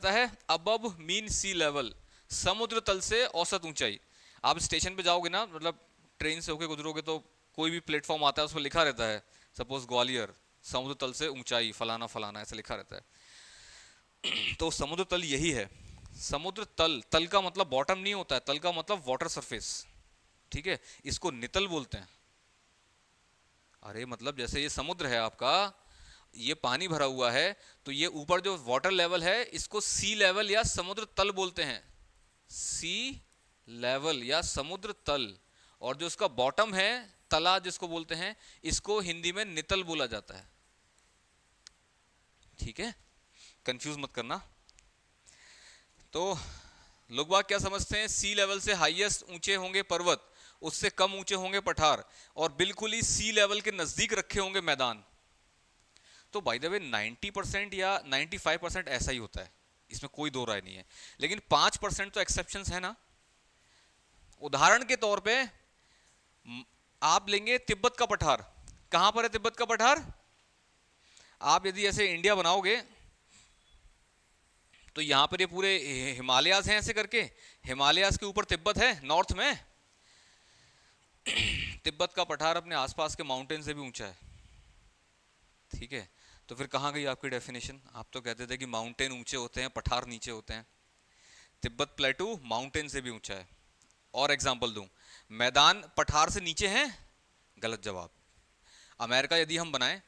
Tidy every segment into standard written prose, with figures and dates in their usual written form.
रहता है above mean सी level, समुद्र तल से औसत ऊंचाई। आप स्टेशन पे जाओगे ना, मतलब ट्रेन से होके गुजरोगे तो कोई भी प्लेटफॉर्म आता है उस पर लिखा रहता है, सपोज ग्वालियर, समुद्र तल से ऊंचाई फलाना फलाना ऐसा लिखा रहता है। तो समुद्र तल यही है। समुद्र तल, तल का मतलब बॉटम नहीं होता है, तल का मतलब वाटर सरफेस, ठीक है। इसको नितल बोलते हैं। अरे मतलब जैसे ये समुद्र है आपका, ये पानी भरा हुआ है, तो ये ऊपर जो वाटर लेवल है इसको सी लेवल या समुद्र तल बोलते हैं, सी लेवल या समुद्र तल। और जो इसका बॉटम है, तला जिसको बोलते हैं, इसको हिंदी में नितल बोला जाता है, ठीक है, कंफ्यूज मत करना। तो लोग बाग क्या समझते हैं, सी लेवल से हाईएस्ट ऊंचे होंगे पर्वत, उससे कम ऊंचे होंगे पठार, और बिल्कुल ही सी लेवल के नजदीक रखे होंगे मैदान। तो बाय द वे 90% या 95% ऐसा ही होता है, इसमें कोई दो राय नहीं है। लेकिन 5% तो एक्सेप्शंस है ना। उदाहरण के तौर पे आप लेंगे तिब्बत का पठार। कहां पर है तिब्बत का पठार? आप यदि ऐसे इंडिया बनाओगे तो यहां पर ये पूरे हिमालयाज हैं ऐसे करके, हिमालयाज के ऊपर तिब्बत है नॉर्थ में। तिब्बत का पठार अपने आसपास के माउंटेन से भी ऊंचा है, ठीक है। तो फिर कहां गई आपकी डेफिनेशन? आप तो कहते थे कि माउंटेन ऊंचे होते हैं, पठार नीचे होते हैं। तिब्बत प्लेटू माउंटेन से भी ऊंचा है। और एग्जांपल दूं, मैदान पठार से नीचे है, गलत जवाब। अमेरिका यदि हम बनाएं,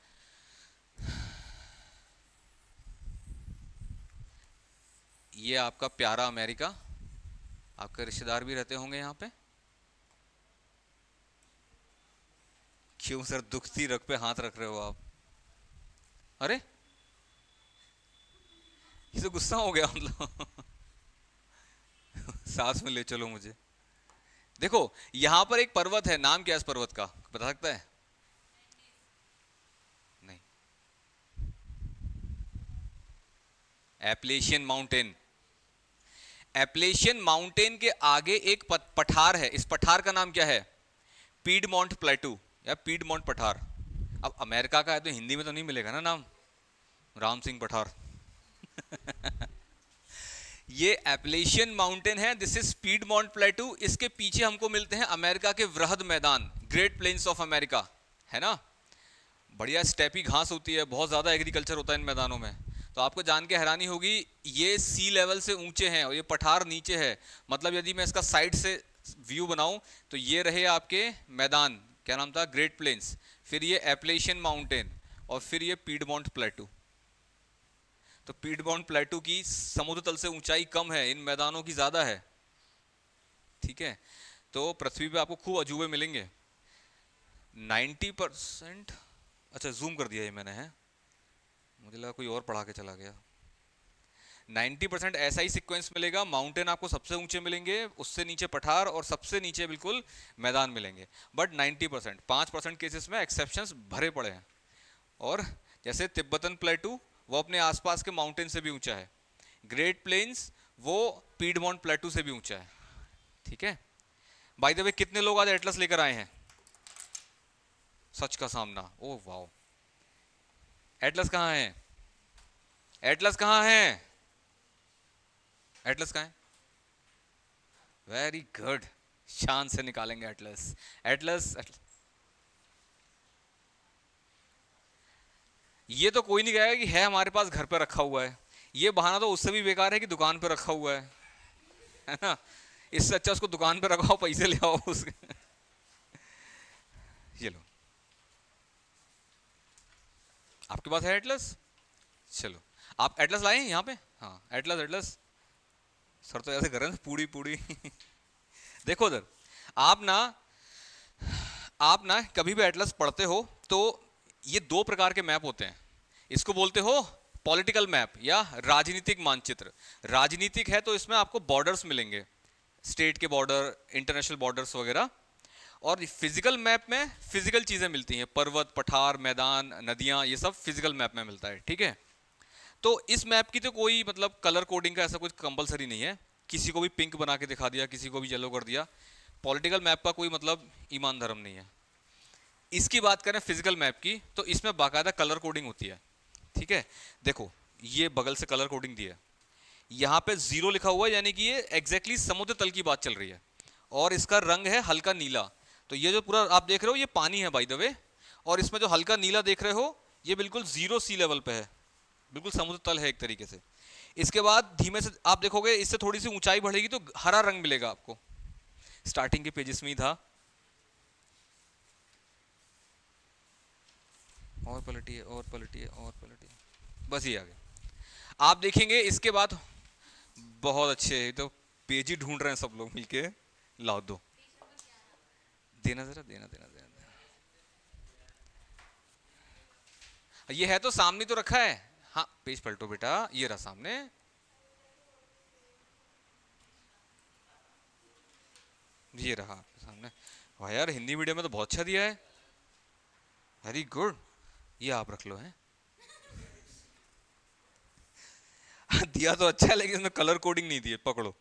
ये आपका प्यारा अमेरिका, आपके रिश्तेदार भी रहते होंगे यहाँ पे। क्यों सर दुखती रग पे हाथ रख रहे हो आप? अरे ये तो गुस्सा हो गया मतलब। सांस में ले चलो मुझे। देखो यहां पर एक पर्वत है, नाम क्या है इस पर्वत का, बता सकता है? नहीं, एप्लेशियन माउंटेन। एप्लेशियन माउंटेन के आगे एक पठार है, इस पठार का नाम क्या है? पीडमोंट प्लेटू या पीडमोंट पठार। अब अमेरिका का है तो हिंदी में तो नहीं मिलेगा ना नाम, राम सिंह पठार। ये एप्लेशियन माउंटेन है, दिस इज पीडमोंट प्लेटू। इसके पीछे हमको मिलते हैं अमेरिका के वृहद मैदान, ग्रेट प्लेन्स ऑफ अमेरिका, है ना। बढ़िया स्टेपी घास होती है, बहुत ज़्यादा एग्रीकल्चर होता है इन मैदानों में। तो आपको जान के हैरानी होगी, ये सी लेवल से ऊंचे हैं और ये पठार नीचे है। मतलब यदि मैं इसका साइड से व्यू बनाऊं तो ये रहे आपके मैदान, क्या नाम था, ग्रेट प्लेन्स, फिर ये एप्लेशियन माउंटेन, और फिर ये पीडमोंट प्लेटू। तो पीडमोंट प्लेटू की समुद्र तल से ऊंचाई कम है, इन मैदानों की ज़्यादा है, ठीक है। तो पृथ्वी पे आपको खूब अजूबे मिलेंगे। 90%, अच्छा जूम कर दिया ये मैंने, है मुझे लगा कोई और पढ़ा के चला गया। 90% ऐसा ही सीक्वेंस मिलेगा, माउंटेन आपको सबसे ऊंचे मिलेंगे, उससे नीचे पठार, और सबसे नीचे बिल्कुल मैदान मिलेंगे। बट 90%, 5% केसेस में एक्सेप्शंस भरे पड़े हैं। और जैसे तिब्बतन प्लेटू वो अपने आसपास के माउंटेन से भी ऊंचा है, ग्रेट प्लेन्स वो पीडमोंट प्लेटू से भी ऊंचा है, ठीक है। बाय द वे कितने लोग आज एटलस लेकर आए हैं? सच का सामना, ओ वाओ। एटलस कहाँ है? एटलस कहाँ है? एटलस कहाँ है? वेरी गुड, शान से निकालेंगे एटलस। एटलस, ये तो कोई नहीं कहेगा कि है हमारे पास घर पे रखा हुआ है। ये बहाना तो उससे भी बेकार है कि दुकान पे रखा हुआ है ना। इससे अच्छा उसको दुकान पे रखाओ, पैसे ले आओ उसके। ये लो, आपके पास है एटलस? चलो, आप एटलस लाए हैं यहाँ पे? हाँ एटलस, एटलस। सर तो ऐसे कर रहे हैं पूरी पूरी। देखो उधर, आप ना आप ना कभी भी एटलस पढ़ते हो तो ये दो प्रकार के मैप होते हैं। इसको बोलते हो पॉलिटिकल मैप या राजनीतिक मानचित्र। राजनीतिक है तो इसमें आपको बॉर्डर्स मिलेंगे, स्टेट के बॉर्डर, इंटरनेशनल बॉर्डर्स वगैरह। और फिजिकल मैप में फिजिकल चीजें मिलती हैं, पर्वत, पठार, मैदान, नदियां, ये सब फिजिकल मैप में मिलता है, ठीक है। तो इस मैप की तो कोई मतलब कलर कोडिंग का ऐसा कुछ कंपलसरी नहीं है, किसी को भी पिंक बना के दिखा दिया, किसी को भी येलो कर दिया। पॉलिटिकल मैप का कोई मतलब ईमान धर्म नहीं है। इसकी बात करें फिजिकल मैप की, तो इसमें बाकायदा कलर कोडिंग होती है, ठीक है। देखो ये बगल से कलर कोडिंग दी है, यहाँ पे 0 लिखा हुआ है, यानी कि ये एग्जैक्टली समुद्र तल की बात चल रही है, और इसका रंग है हल्का नीला। तो ये जो पूरा आप देख रहे हो ये पानी है बाय द वे, और इसमें जो हल्का नीला देख रहे हो ये बिल्कुल 0 सी लेवल पे है, बिल्कुल समुद्र तल है एक तरीके से। इसके बाद धीमे से आप देखोगे इससे थोड़ी सी ऊंचाई बढ़ेगी तो हरा रंग मिलेगा आपको। स्टार्टिंग के पेजेस में ही था। और पलटिए और पलटिए और पलटिए, बस ये आ गया। आप देखेंगे इसके बाद बहुत अच्छे, तो पेज ही ढूंढ रहे हैं सब लोग मिलके। लाओ दो, देना जरा, देना देना देना, देना। ये है तो सामने तो रखा है। हाँ पेज पलटो बेटा, ये रहा सामने। ये रहा आपके सामने। वाह यार, हिंदी मीडियम में तो बहुत अच्छा दिया है, वेरी गुड। ये आप रख लो है। दिया तो अच्छा है लेकिन इसमें कलर कोडिंग नहीं दी है, पकड़ो।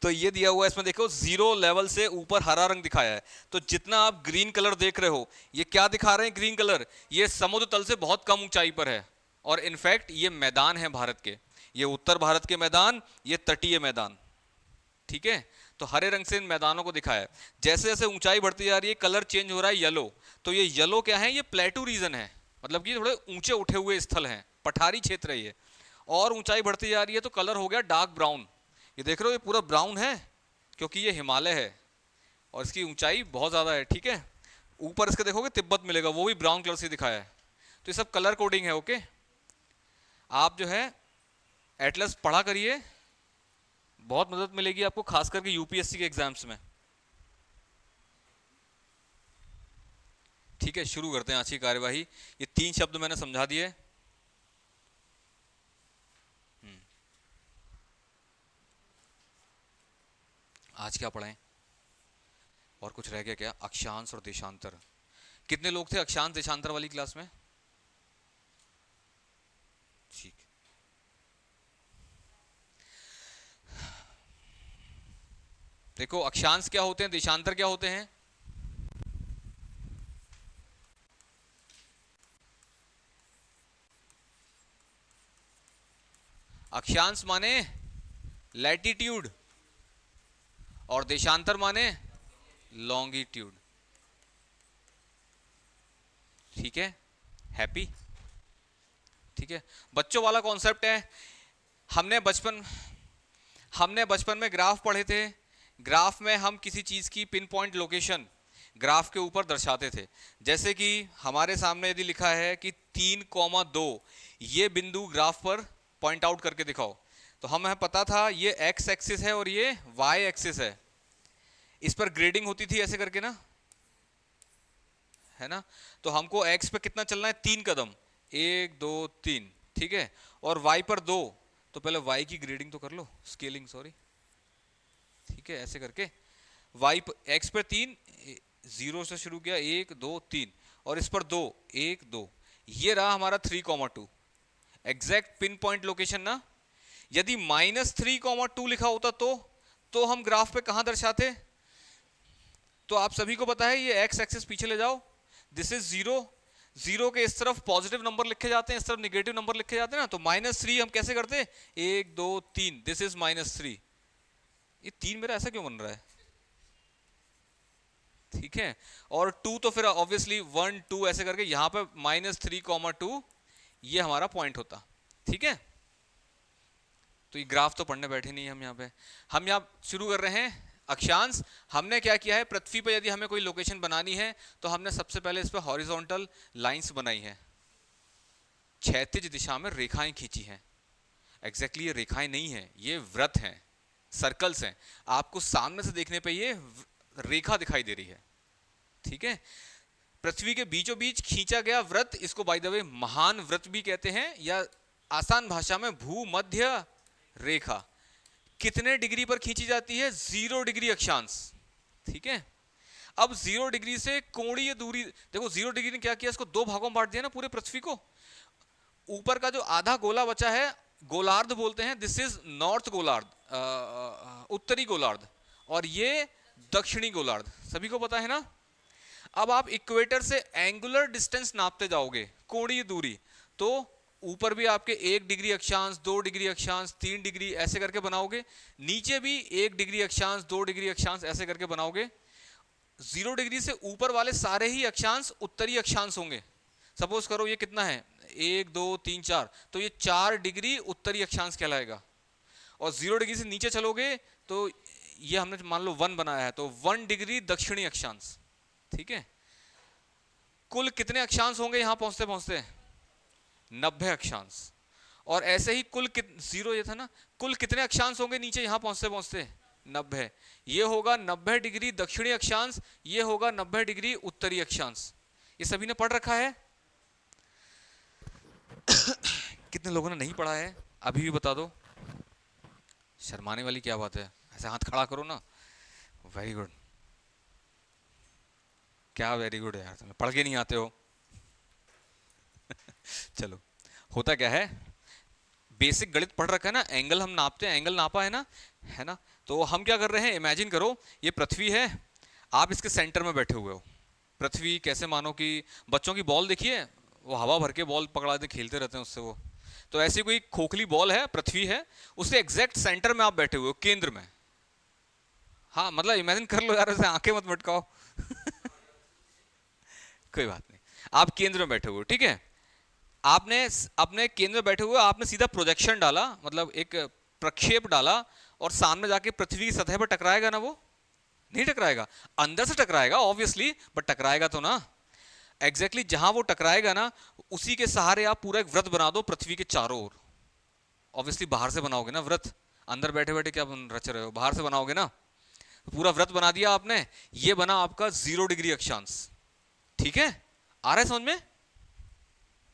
तो ये दिया हुआ है, इसमें देखो 0 लेवल से ऊपर हरा रंग दिखाया है। तो जितना आप ग्रीन कलर देख रहे हो, ये क्या दिखा रहे हैं ग्रीन कलर, ये समुद्र तल से बहुत कम ऊंचाई पर है, और इनफैक्ट ये मैदान है भारत के, ये उत्तर भारत के मैदान, ये तटीय मैदान, ठीक है। तो हरे रंग से इन मैदानों को दिखाया है। जैसे जैसे ऊंचाई बढ़ती जा रही है कलर चेंज हो रहा है येलो। तो ये येलो क्या है, ये प्लेटू रीजन है, मतलब कि थोड़े ऊंचे उठे हुए स्थल हैं, पठारी क्षेत्र है ये। और ऊंचाई बढ़ती जा रही है तो कलर हो गया डार्क ब्राउन। ये देख रहे हो ये पूरा ब्राउन है क्योंकि ये हिमालय है और इसकी ऊंचाई बहुत ज़्यादा है, ठीक है। ऊपर इसके देखोगे तिब्बत मिलेगा, वो भी ब्राउन कलर से दिखाया है। तो ये सब कलर कोडिंग है, ओके। आप जो है एटलस पढ़ा करिए, बहुत मदद मिलेगी आपको, खास करके यूपीएससी के एग्जाम्स में। ठीक है, शुरू करते हैं आज की कार्यवाही। ये 3 शब्द मैंने समझा दिए। आज क्या पढ़ें और कुछ रह गया क्या? अक्षांश और देशांतर। कितने लोग थे अक्षांश देशांतर वाली क्लास में? ठीक। देखो अक्षांश क्या होते हैं, देशांतर क्या होते हैं? अक्षांश माने लैटिट्यूड और देशांतर माने लॉन्गिट्यूड, ठीक है। हैप्पी, ठीक है। बच्चों वाला कॉन्सेप्ट है। हमने बचपन में ग्राफ पढ़े थे। ग्राफ में हम किसी चीज की पिन पॉइंट लोकेशन ग्राफ के ऊपर दर्शाते थे। जैसे कि हमारे सामने यदि लिखा है कि 3,2 ये बिंदु ग्राफ पर पॉइंट आउट करके दिखाओ, तो हमें पता था ये एक्स एक्सिस है और ये वाई एक्सिस है। इस पर ग्रेडिंग होती थी ऐसे करके ना, है ना। तो हमको एक्स पे कितना चलना है, 3 कदम, 1 2 3, ठीक है। और वाई पर 2, तो पहले वाई की ग्रेडिंग तो कर लो, स्केलिंग सॉरी, ठीक है। ऐसे करके वाई पर एक्स पर 3, 0 से शुरू किया, 1 2 3, और इस पर 2, 1 2, ये रहा हमारा 3,2 एग्जैक्ट पिन पॉइंट लोकेशन ना। यदि -3,2 लिखा होता तो हम ग्राफ पे कहां दर्शाते? तो आप सभी को पता है ये एक्स एक्सिस पीछे ले जाओ, दिस इज 0, 0 के इस तरफ पॉजिटिव नंबर लिखे जाते हैं, इस तरफ नेगेटिव नंबर लिखे जाते हैं ना। तो -3 हम कैसे करते? 1 2 3, दिस इज -3। ये 3 मेरा ऐसा क्यों बन रहा है, ठीक है। और 2 तो फिर ऑब्वियसली 1 2 ऐसे करके यहां पे -3,2 ये हमारा पॉइंट होता, ठीक है। तो ये ग्राफ तो पढ़ने बैठे नहीं हम यहाँ पे। हम यहाँ शुरू कर रहे हैं अक्षांश। हमने क्या किया है, पृथ्वी पर यदि हमें कोई लोकेशन बनानी है तो हमने सबसे पहले इस पर हॉरिजॉन्टल लाइंस बनाई है, क्षैतिज दिशा में रेखाएं खींची हैं। एग्जैक्टली ये रेखाएं नहीं है, ये वृत्त हैं, सर्कल्स हैं। आपको सामने से देखने पे ये रेखा दिखाई दे रही है, ठीक है। पृथ्वी के बीचों बीच खींचा गया वृत्त, इसको बाय द वे महान वृत्त भी कहते हैं, या आसान भाषा में भूमध्य रेखा। कितने डिग्री पर खींची जाती है? 0 डिग्री अक्षांश, ठीक है। अब 0 डिग्री से कोणीय दूरी देखो, 0 डिग्री ने क्या किया, इसको 2 भागों में बांट दिया ना पूरे पृथ्वी को। ऊपर का जो आधा गोला बचा है, गोलार्ध बोलते हैं, दिस इज नॉर्थ गोलार्ध, उत्तरी गोलार्ध, और ये दक्षिणी गोलार्ध, सभी को पता है ना। अब आप इक्वेटर से एंगुलर डिस्टेंस नापते जाओगे, कोणीय दूरी, तो ऊपर भी आपके 1 डिग्री अक्षांश, 2 डिग्री अक्षांश, 3 डिग्री ऐसे करके बनाओगे, नीचे भी 1 डिग्री अक्षांश, 2 डिग्री अक्षांश ऐसे करके बनाओगे। 0 डिग्री से ऊपर वाले सारे ही अक्षांश उत्तरी अक्षांश होंगे। सपोज करो ये कितना है, 1 2 3 4, तो ये 4 डिग्री उत्तरी अक्षांश कहलाएगा। और 0 डिग्री से नीचे चलोगे तो ये हमने मान लो 1 बनाया है, तो 1 डिग्री दक्षिणी अक्षांश। ठीक है, कुल कितने अक्षांश होंगे यहां पहुंचते पहुंचते? 90 अक्षांश। और ऐसे ही कुल 0 ये था ना, कुल कितने अक्षांश होंगे नीचे यहां पहुंचते पहुंचते? 90। ये होगा 90 डिग्री दक्षिणी अक्षांश, ये होगा 90 डिग्री उत्तरी अक्षांश। ये सभी ने पढ़ रखा है? कितने लोगों ने नहीं पढ़ा है अभी भी बता दो। शर्माने वाली क्या बात है, ऐसे हाथ खड़ा करो ना। Very good. क्या वेरी गुड है यार, तुम्हें पढ़ के नहीं आते हो। चलो, होता क्या है, बेसिक गणित पढ़ रखा है ना, एंगल हम नापते हैं, एंगल नापा है ना, तो हम क्या कर रहे हैं, इमेजिन करो ये पृथ्वी है, आप इसके सेंटर में बैठे हुए हो। पृथ्वी कैसे, मानो कि बच्चों की बॉल देखिए, वो हवा भर के बॉल पकड़ा के खेलते रहते हैं उससे वो, तो ऐसी कोई खोखली बॉल है, पृथ्वी है, उसके एग्जैक्ट सेंटर में आप बैठे हुए हो, केंद्र में। हाँ मतलब इमेजिन कर लो यार, ऐसे आंखें मत मटकाओ। कोई बात नहीं, आप केंद्र में बैठे हुए हो, ठीक है। आपने अपने केंद्र में बैठे हुए आपने सीधा प्रोजेक्शन डाला, मतलब एक प्रक्षेप डाला, और सामने जाके पृथ्वी की सतह पर टकराएगा ना? वो नहीं टकराएगा, अंदर से टकराएगा ऑब्वियसली, बट टकराएगा तो ना। एग्जैक्टली जहां वो टकराएगा ना, उसी के सहारे आप पूरा एक वृत्त बना दो पृथ्वी के चारों ओर। ऑब्वियसली बाहर से बनाओगे ना वृत्त, अंदर बैठे बैठे क्या रच रहे हो, बाहर से बनाओगे ना। पूरा वृत्त बना दिया आपने, ये बना आपका 0 डिग्री अक्षांश। ठीक है, आ रहा है समझ में?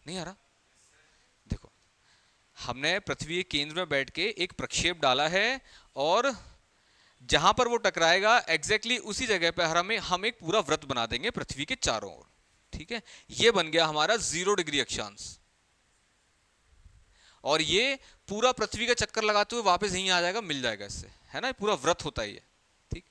नहीं आ रहा? देखो, हमने पृथ्वी के केंद्र में बैठ के एक प्रक्षेप डाला है, और जहां पर वो टकराएगा एग्जैक्टली उसी जगह पे हम एक पूरा वृत्त बना देंगे पृथ्वी के चारों ओर। ठीक है, ये बन गया हमारा 0 डिग्री अक्षांश, और ये पूरा पृथ्वी का चक्कर लगाते हुए वापस यहीं आ जाएगा, मिल जाएगा इससे, है ना, पूरा वृत्त होता है ये। ठीक,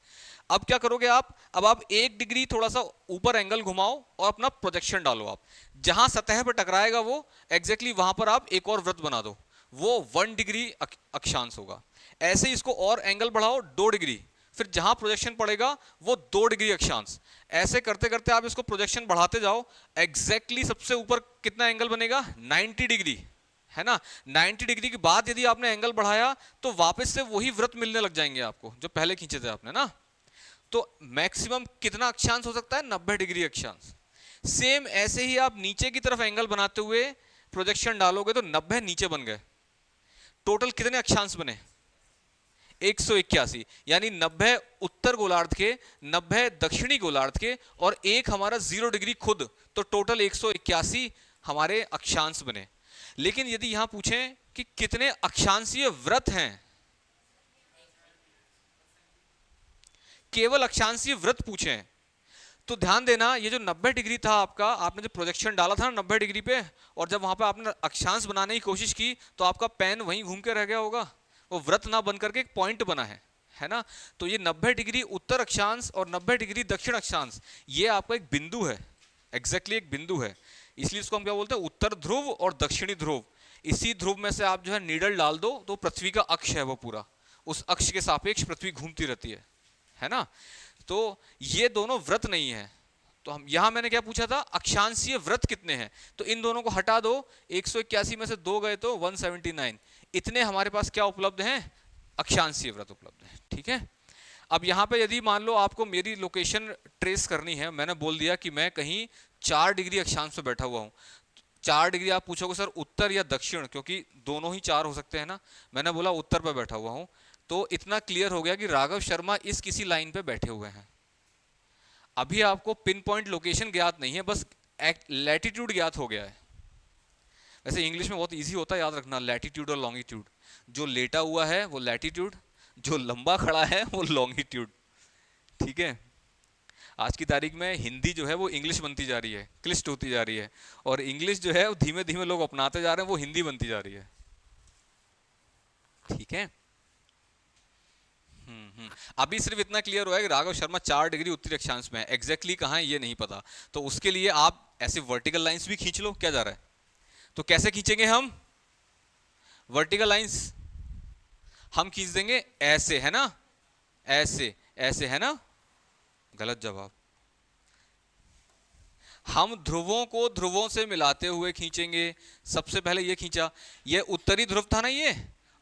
अब क्या करोगे आप, अब आप 1 डिग्री थोड़ा सा ऊपर एंगल घुमाओ और अपना प्रोजेक्शन डालो। आप जहां सतह पर टकराएगा वो एग्जैक्टली वहां पर आप एक और वृत्त बना दो, वो 1 डिग्री अक्षांश होगा। ऐसे ही इसको और एंगल बढ़ाओ 2 डिग्री, फिर जहां प्रोजेक्शन पड़ेगा वो 2 डिग्री अक्षांश। ऐसे करते करते आप इसको प्रोजेक्शन बढ़ाते जाओ, एग्जैक्टली सबसे ऊपर कितना एंगल बनेगा, 90 डिग्री, है ना। 90 डिग्री के बाद यदि आपने एंगल बढ़ाया तो वापस से वही वृत्त मिलने लग जाएंगे आपको जो पहले खींचे थे आपने ना। तो मैक्सिमम कितना अक्षांश हो सकता है, 90 डिग्री अक्षांश। सेम ऐसे ही आप नीचे की तरफ एंगल बनाते हुए प्रोजेक्शन डालोगे तो 90 नीचे बन गए। टोटल कितने अक्षांश बने, 181, यानी 90 उत्तर गोलार्ध के, 90 दक्षिणी गोलार्ध के, और एक हमारा 0 डिग्री खुद, तो टोटल 181 हमारे अक्षांश बने। लेकिन यदि यहां पूछें कि कितने अक्षांशीय वृत्त हैं, केवल अक्षांशीय वृत्त पूछे, तो ध्यान देना ये जो 90 डिग्री था आपका, आपने जो प्रोजेक्शन डाला था ना 90 डिग्री पे, और जब वहां पे आपने अक्षांश बनाने की कोशिश की तो आपका पेन वहीं घूम के रह गया होगा, वो वृत्त ना बन करके एक पॉइंट बना है ना। तो ये 90 डिग्री उत्तर अक्षांश और 90 डिग्री दक्षिण अक्षांश, ये आपका एक बिंदु है, एग्जैक्टली एक बिंदु है। इसलिए इसको हम क्या बोलते हैं, उत्तर ध्रुव और दक्षिणी ध्रुव। इसी ध्रुव में से आप जो है नीडल डाल दो तो पृथ्वी का अक्ष है वो पूरा, उस अक्ष के सापेक्ष पृथ्वी घूमती रहती है ना। तो ये दोनों व्रत नहीं है। तो हम यहां मैंने क्या पूछा था, अक्षांशीय व्रत कितने हैं, तो इन दोनों को हटा दो, 181 में से 2 गए तो 179, इतने हमारे पास क्या उपलब्ध हैं, अक्षांशीय व्रत उपलब्ध है। ठीक है, अब यहां पे यदि मान लो आपको मेरी लोकेशन ट्रेस करनी है, मैंने बोल दिया कि मैं कहीं 4 डिग्री अक्षांश पे बैठा हुआ हूं, 4 डिग्री आप पूछोगे सर उत्तर या दक्षिण, क्योंकि दोनों ही 4 हो सकते हैं ना, मैंने बोला उत्तर पे बैठा हुआ हूं, तो इतना क्लियर हो गया कि राघव शर्मा इस किसी लाइन पे बैठे हुए हैं। अभी आपको पिन पॉइंट लोकेशन ज्ञात नहीं है, बस लैटिट्यूड ज्ञात हो गया है। वैसे इंग्लिश में बहुत इजी होता है याद रखना, लैटिट्यूड और लॉन्गिट्यूड। जो लेटा हुआ है वो लैटिट्यूड, जो लंबा खड़ा है वो लॉन्गिट्यूड। ठीक है, आज की तारीख में हिंदी जो है वो इंग्लिश बनती जा रही है, क्लिष्ट होती जा रही है, और इंग्लिश जो है धीमे धीमे लोग अपनाते जा रहे हैं, वो हिंदी बनती जा रही है। ठीक है, अभी सिर्फ इतना क्लियर हुआ है कि राघव शर्मा 4 डिग्री उत्तरी अक्षांश में है, एग्जैक्टली कहां है ये नहीं पता, तो उसके लिए आप ऐसे वर्टिकल लाइंस भी खींच लो, क्या जा रहा है, तो कैसे खींचेंगे हम? वर्टिकल लाइंस हम खींच देंगे ऐसे, है ना, ऐसे ऐसे, है ना? गलत जवाब। हम ध्रुवों को ध्रुवों से मिलाते हुए खींचेंगे। सबसे पहले ये खींचा, ये उत्तरी ध्रुव था ना ये,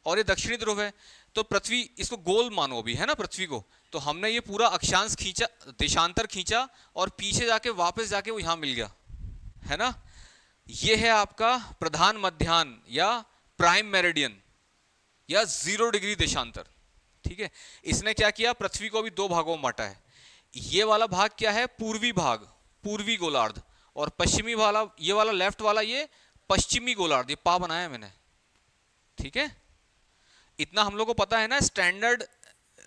और ये दक्षिणी ध्रुव है, तो पृथ्वी, इसको गोल मानो अभी, है ना, पृथ्वी को। तो हमने ये पूरा अक्षांश खींचा, देशांतर खींचा, और पीछे जाके वापस जाके वो यहां मिल गया, है ना। ये है आपका प्रधान मध्याह्न या प्राइम मेरिडियन या 0 डिग्री देशांतर। ठीक है, इसने क्या किया, पृथ्वी को भी दो भागों में बांटा है। ये वाला भाग क्या है, पूर्वी भाग, पूर्वी गोलार्ध, और पश्चिमी वाला, ये वाला लेफ्ट वाला, ये पश्चिमी गोलार्ध। ये पा बनाया मैंने, ठीक है। इतना हम लोग को पता है ना, स्टैंडर्ड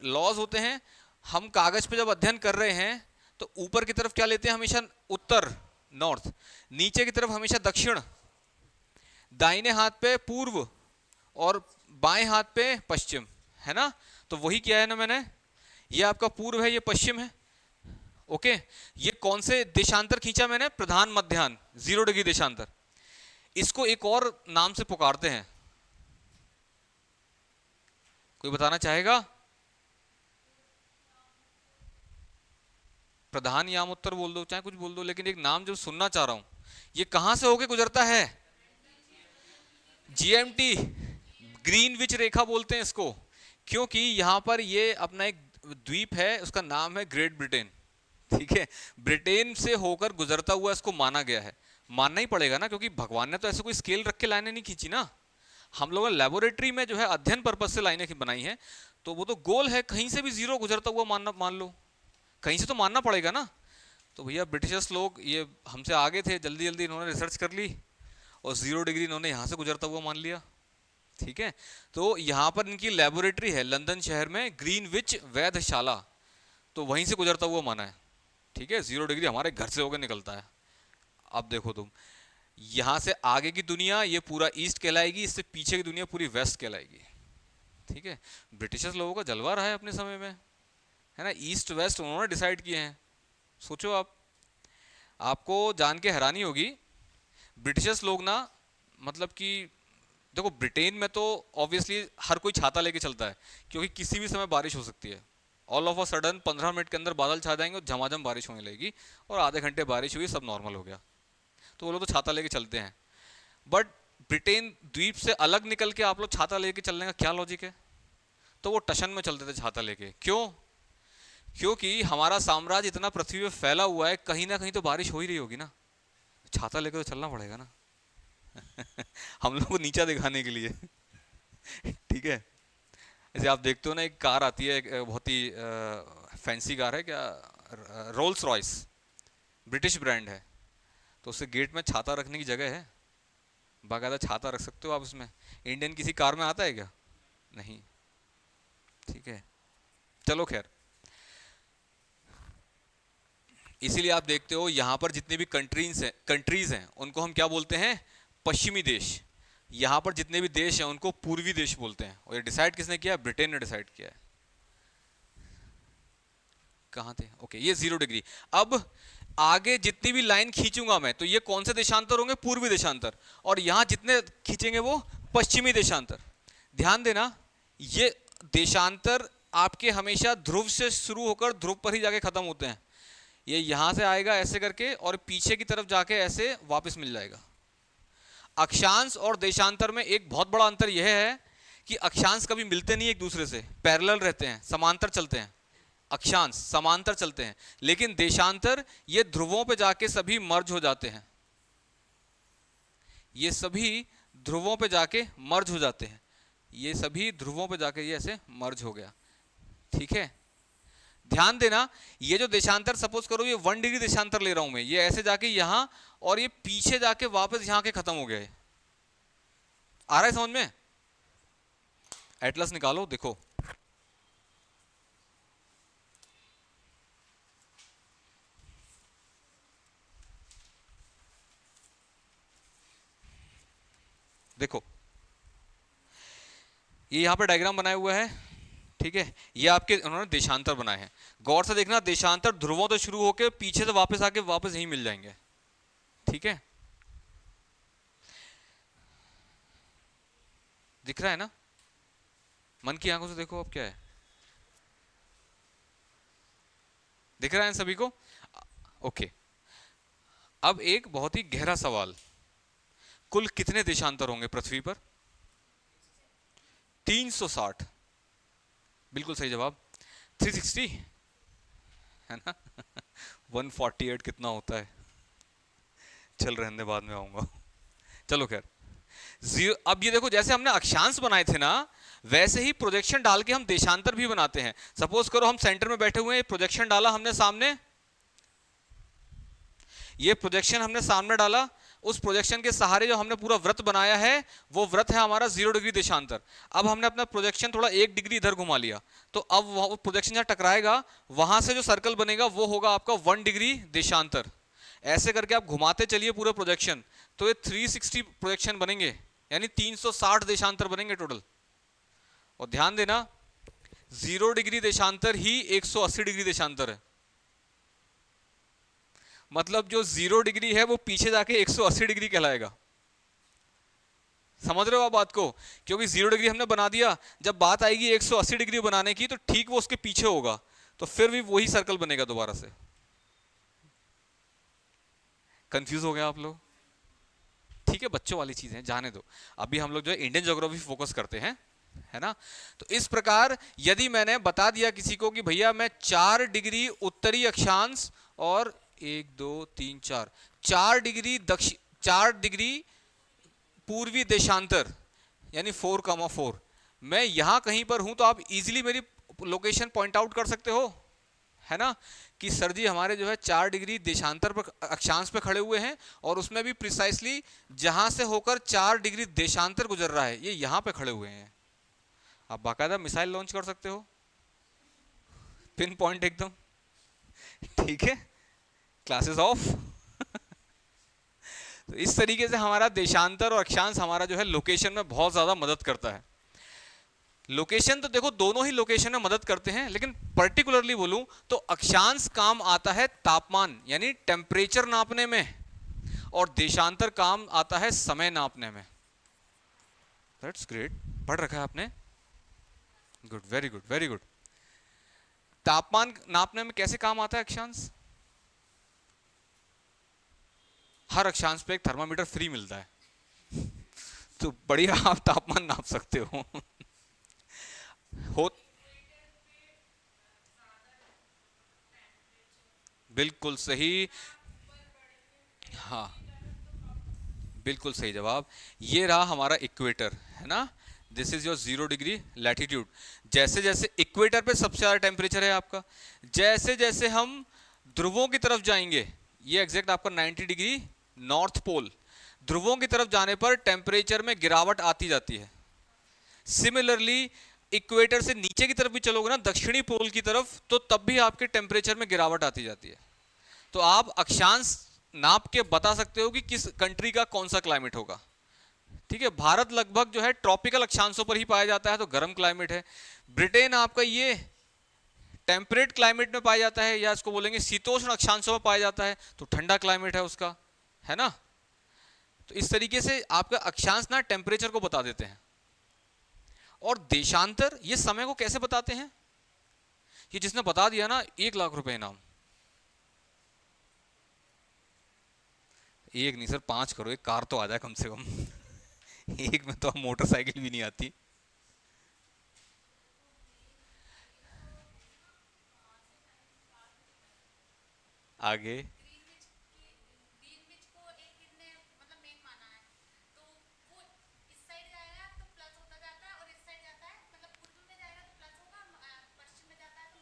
लॉज होते हैं। हम कागज पे जब अध्ययन कर रहे हैं तो ऊपर की तरफ क्या लेते हैं हमेशा, उत्तर, नॉर्थ, नीचे की तरफ हमेशा दक्षिण, दाहिने हाथ पे पूर्व और बाएं हाथ पे पश्चिम, है ना। तो वही किया है ना मैंने, ये आपका पूर्व है, ये पश्चिम है। ओके, ये कौन से देशांतर खींचा मैंने, प्रधान मध्याह्न 0 डिग्री देशांतर। इसको एक और नाम से पुकारते हैं, कोई बताना चाहेगा? प्रधान याम उत्तर बोल दो, चाहे कुछ बोल दो, लेकिन एक नाम जो सुनना चाह रहा हूं। ये कहां से होके गुजरता है? जीएमटी, ग्रीनविच रेखा बोलते हैं इसको, क्योंकि यहां पर ये अपना एक द्वीप है, उसका नाम है ग्रेट ब्रिटेन। ठीक है, ब्रिटेन से होकर गुजरता हुआ इसको माना गया है। मानना ही पड़ेगा ना, क्योंकि भगवान ने तो ऐसे कोई स्केल रख के लाइनें नहीं खींची ना। हम लोगों ने लेबोरेटरी में जो है अध्ययन पर्पज से लाइनें बनाई हैं, तो वो तो गोल है, कहीं से भी 0 गुजरता हुआ मान लो, कहीं से तो मानना पड़ेगा ना। तो भैया ब्रिटिशर्स लोग ये हमसे आगे थे, जल्दी जल्दी इन्होंने रिसर्च कर ली और 0 डिग्री इन्होंने यहाँ से गुजरता हुआ मान लिया। ठीक है, तो यहाँ पर इनकी लेबोरेटरी है लंदन शहर में, ग्रीनविच वैधशाला, तो वहीं से गुजरता हुआ माना है। ठीक है, 0 डिग्री हमारे घर से होकर निकलता है। अब देखो तुम, यहाँ से आगे की दुनिया ये पूरा ईस्ट कहलाएगी, इससे पीछे की दुनिया पूरी वेस्ट कहलाएगी। ठीक है, ब्रिटिशर्स लोगों का जलवा रहा है अपने समय में, है ना, ईस्ट वेस्ट उन्होंने डिसाइड किए हैं। सोचो आप, आपको जान के हैरानी होगी, ब्रिटिशर्स लोग ना, मतलब कि देखो ब्रिटेन में तो ऑब्वियसली हर कोई छाता लेके चलता है, क्योंकि किसी भी समय बारिश हो सकती है। All of a sudden 15 minute के अंदर बादल छा जाएंगे और झमाझम बारिश होने लगेगी, और आधे घंटे बारिश हुई, सब नॉर्मल हो गया। तो वो लोग तो छाता लेके चलते हैं। बट ब्रिटेन द्वीप से अलग निकल के आप लोग छाता लेके चलने का क्या लॉजिक है? तो वो टशन में चलते थे छाता लेके, क्यों? क्योंकि हमारा साम्राज्य इतना पृथ्वी पे फैला हुआ है, कहीं ना कहीं तो बारिश हो ही रही होगी ना, छाता लेकर तो चलना पड़ेगा ना। हम लोग को नीचा दिखाने के लिए। ठीक है, जैसे आप देखते हो ना, एक कार आती है, एक बहुत ही फैंसी कार है, क्या, रोल्स रॉयस, ब्रिटिश ब्रांड है, तो उससे गेट में छाता रखने की जगह है, बाकायदा छाता रख सकते हो आप उसमें। इंडियन किसी कार में आता है क्या? नहीं। ठीक है, चलो खैर, इसीलिए आप देखते हो यहाँ पर जितने भी कंट्रीज हैं उनको हम क्या बोलते हैं, पश्चिमी देश। यहाँ पर जितने भी देश हैं उनको पूर्वी देश बोलते हैं। और ये डिसाइड किसने किया? ब्रिटेन ने डिसाइड किया है। कहाँ थे? ओके, ये 0 डिग्री। अब आगे जितनी भी लाइन खींचूंगा मैं, तो ये कौन से देशांतर होंगे? पूर्वी देशांतर। और यहाँ जितने खींचेंगे वो पश्चिमी देशांतर। ध्यान देना, ये देशांतर आपके हमेशा ध्रुव से शुरू होकर ध्रुव पर ही जाके खत्म होते हैं। ये यहां से आएगा ऐसे करके, और पीछे की तरफ जाके ऐसे वापस मिल जाएगा। अक्षांश और देशांतर में एक बहुत बड़ा अंतर यह है कि अक्षांश कभी मिलते नहीं एक दूसरे से, पैरेलल रहते हैं, समांतर चलते हैं। अक्षांश समांतर चलते हैं, लेकिन देशांतर ये ध्रुवों पे जाके सभी मर्ज हो जाते हैं। ये सभी ध्रुवों पे जाके मर्ज हो जाते हैं। ये सभी ध्रुवों पे जाके ये ऐसे मर्ज हो गया। ठीक है, ध्यान देना, ये जो देशांतर, सपोज करो ये 1 डिग्री देशांतर ले रहा हूं मैं, ये ऐसे जाके यहां, और ये पीछे जाके वापस यहां के खत्म हो गया है। आ रहा है समझ में? एटलस निकालो, देखो देखो, ये यहां पे डायग्राम बनाया हुआ है। ठीक है, ये आपके उन्होंने देशांतर बनाए हैं। गौर से देखना, देशांतर ध्रुवों से शुरू होकर पीछे से वापस आके वापस यहीं मिल जाएंगे। ठीक है, दिख रहा है ना? मन की आंखों से देखो अब क्या है, दिख रहा है सभी को? ओके। अब एक बहुत ही गहरा सवाल, कुल कितने देशांतर होंगे पृथ्वी पर? 360, बिल्कुल सही जवाब। 360 है ना? 148 कितना होता है? चल रहने बाद में आऊंगा। चलो खैर, जीरो। अब ये देखो, जैसे हमने अक्षांश बनाए थे ना, वैसे ही प्रोजेक्शन डाल के हम देशांतर भी बनाते हैं। सपोज करो हम सेंटर में बैठे हुए हैं, प्रोजेक्शन डाला हमने सामने, ये प्रोजेक्शन हमने सामने डाला, उस प्रोजेक्शन के सहारे जो हमने पूरा वृत्त बनाया है, वो वृत्त है हमारा 0 डिग्री देशांतर। अब हमने अपना प्रोजेक्शन थोड़ा 1 डिग्री इधर घुमा लिया, तो अब वो प्रोजेक्शन जहां टकराएगा, वहां से जो सर्कल बनेगा वो होगा आपका 1 डिग्री देशांतर। ऐसे करके आप घुमाते चलिए पूरे प्रोजेक्शन, तो ये 360 प्रोजेक्शन बनेंगे, यानी 360 देशांतर बनेंगे टोटल। और ध्यान देना, 0 डिग्री देशांतर ही 180 डिग्री देशांतर है। मतलब जो 0 डिग्री है वो पीछे जाके 180 डिग्री कहलाएगा। समझ रहे हो आप बात को? क्योंकि 0 डिग्री हमने बना दिया, जब बात आएगी 180 डिग्री बनाने की, तो ठीक वो उसके पीछे होगा, तो फिर भी वही सर्कल बनेगा दोबारा से। कंफ्यूज हो गया आप लोग? ठीक है, बच्चों वाली चीजें जाने दो, अभी हम लोग जो है इंडियन ज्योग्राफी फोकस करते हैं, है ना? तो इस प्रकार यदि मैंने बता दिया किसी को कि भैया मैं 4 डिग्री उत्तरी अक्षांश और 1 2 3 4 4 डिग्री दक्षिण, 4 डिग्री पूर्वी देशांतर, यानी 4,4, मैं यहां कहीं पर हूं, तो आप इजीली मेरी लोकेशन पॉइंट आउट कर सकते हो, है ना? कि सर जी हमारे जो है 4 डिग्री देशांतर पर, अक्षांश पे खड़े हुए हैं, और उसमें भी प्रिसाइसली जहां से होकर 4 डिग्री देशांतर गुजर रहा है, ये यहां पे खड़े हुए हैं। आप बाकायदा मिसाइल लॉन्च कर सकते हो, पिन पॉइंट एकदम। ठीक है, क्लासेस ऑफ। तो इस तरीके से हमारा देशांतर और अक्षांश हमारा जो है लोकेशन में बहुत ज्यादा मदद करता है। लोकेशन तो देखो दोनों ही लोकेशन में मदद करते हैं, लेकिन पर्टिकुलरली बोलूं तो अक्षांश काम आता है तापमान यानी टेम्परेचर नापने में, और देशांतर काम आता है समय नापने में। दैट्स ग्रेट, पढ़ रखा है आपने, good, very good, very good. तापमान नापने में कैसे काम आता है अक्षांश? हर अक्षांश पे एक थर्मामीटर फ्री मिलता है, तो बढ़िया आप तापमान नाप सकते हो। बिल्कुल सही, हाँ बिल्कुल सही जवाब। ये रहा हमारा इक्वेटर, है ना? This is your 0 degree latitude. जैसे जैसे इक्वेटर पे सबसे ज्यादा टेम्परेचर है आपका, जैसे जैसे हम ध्रुवों की तरफ जाएंगे, ये एग्जैक्ट आपका 90 डिग्री नॉर्थ पोल, ध्रुवों की तरफ जाने पर टेम्परेचर में गिरावट आती जाती है। सिमिलरली इक्वेटर से नीचे की तरफ भी चलोगे ना, दक्षिणी पोल की तरफ, तो तब भी आपके टेम्परेचर में गिरावट आती जाती है। तो आप अक्षांश नाप के बता सकते हो कि किस कंट्री का कौन सा क्लाइमेट होगा। ठीक है, भारत लगभग जो है ट्रॉपिकल अक्षांशों पर ही पाया जाता है, तो गर्म क्लाइमेट है। ब्रिटेन आपका ये टेम्परेट क्लाइमेट में पाया जाता है, या इसको बोलेंगे शीतोष्ण अक्षांशों में पाया जाता है, तो ठंडा क्लाइमेट है उसका, है ना? तो इस तरीके से आपका अक्षांश ना टेम्परेचर को बता देते हैं। और देशांतर ये समय को कैसे बताते हैं? ये जिसने बता दिया ना, 1,00,000 रुपए इनाम। एक नहीं सर, 5 करो, एक कार तो आ जाए कम से कम। एक में तो मोटरसाइकिल भी नहीं आती। आगे